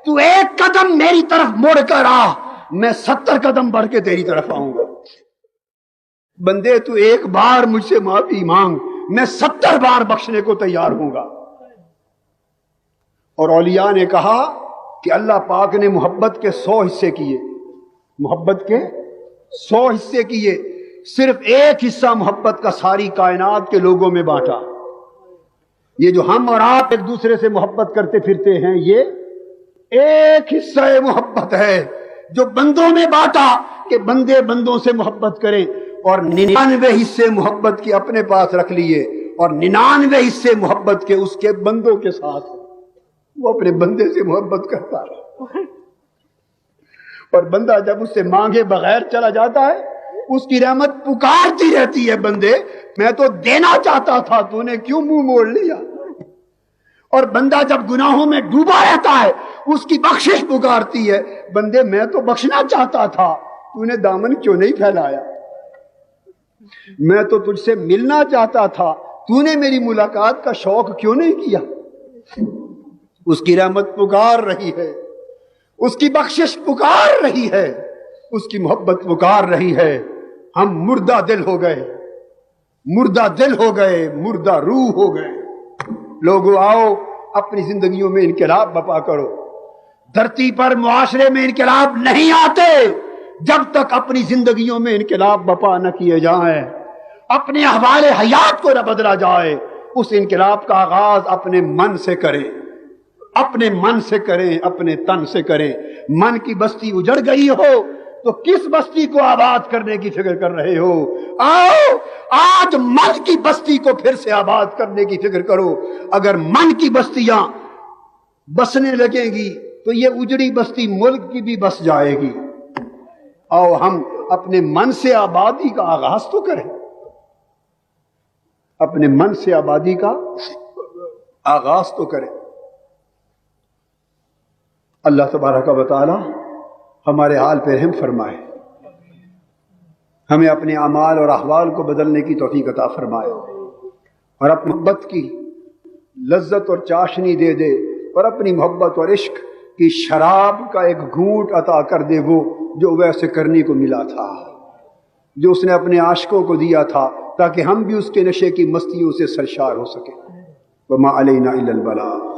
A: تو 1 قدم میری طرف مڑ کر آ، میں 70 قدم بڑھ کے تیری طرف آؤں گا۔ بندے تو 1 بار مجھ سے معافی مانگ، میں 70 بار بخشنے کو تیار ہوں گا۔ اور اولیاء نے کہا کہ اللہ پاک نے محبت کے 100 حصے کیے، محبت کے 100 حصے کیے، صرف 1 حصہ محبت کا ساری کائنات کے لوگوں میں بانٹا۔ یہ جو ہم اور آپ ایک دوسرے سے محبت کرتے پھرتے ہیں، یہ 1 حصہ محبت ہے جو بندوں میں بانٹا کہ بندے بندوں سے محبت کریں، اور 99 حصے محبت کے اپنے پاس رکھ لیے، اور 99 حصے محبت کے اس کے بندوں کے ساتھ۔ وہ اپنے بندے سے محبت کرتا ہے، اور بندہ جب اس سے مانگے بغیر چلا جاتا ہے، اس کی رحمت پکارتی رہتی ہے، بندے میں تو دینا چاہتا تھا، تو نے کیوں منہ موڑ لیا؟ اور بندہ جب گناہوں میں ڈوبا رہتا ہے، اس کی بخشش پکارتی ہے، بندے میں تو بخشنا چاہتا تھا، تو نے دامن کیوں نہیں پھیلایا؟ میں تو تجھ سے ملنا چاہتا تھا، تو نے میری ملاقات کا شوق کیوں نہیں کیا؟ اس کی رحمت پکار رہی ہے، اس کی بخشش پکار رہی ہے، اس کی محبت پکار رہی ہے۔ ہم مردہ دل ہو گئے، مردہ دل ہو گئے، مردہ روح ہو گئے۔ لوگوں آؤ اپنی زندگیوں میں انقلاب برپا کرو۔ دھرتی پر معاشرے میں انقلاب نہیں آتے جب تک اپنی زندگیوں میں انقلاب برپا نہ کیے جائیں، اپنے احوال حیات کو نہ بدلا جائے۔ اس انقلاب کا آغاز اپنے من سے کریں، اپنے من سے کریں، اپنے تن سے کریں۔ من کی بستی اجڑ گئی ہو تو کس بستی کو آباد کرنے کی فکر کر رہے ہو؟ آؤ آج من کی بستی کو پھر سے آباد کرنے کی فکر کرو۔ اگر من کی بستیاں بسنے لگیں گی تو یہ اجڑی بستی ملک کی بھی بس جائے گی۔ آؤ ہم اپنے من سے آبادی کا آغاز تو کریں، اپنے من سے آبادی کا آغاز تو کریں۔ اللہ تبارک و تعالی ہمارے حال پہ رحم فرمائے، ہمیں اپنے اعمال اور احوال کو بدلنے کی توفیق عطا فرمائے، اور اپنی محبت کی لذت اور چاشنی دے دے، اور اپنی محبت اور عشق کی شراب کا ایک گھونٹ عطا کر دے، وہ جو ویسے کرنے کو ملا تھا، جو اس نے اپنے عاشقوں کو دیا تھا، تاکہ ہم بھی اس کے نشے کی مستیوں سے سرشار ہو سکیں۔ وما علینا الا البلاغ۔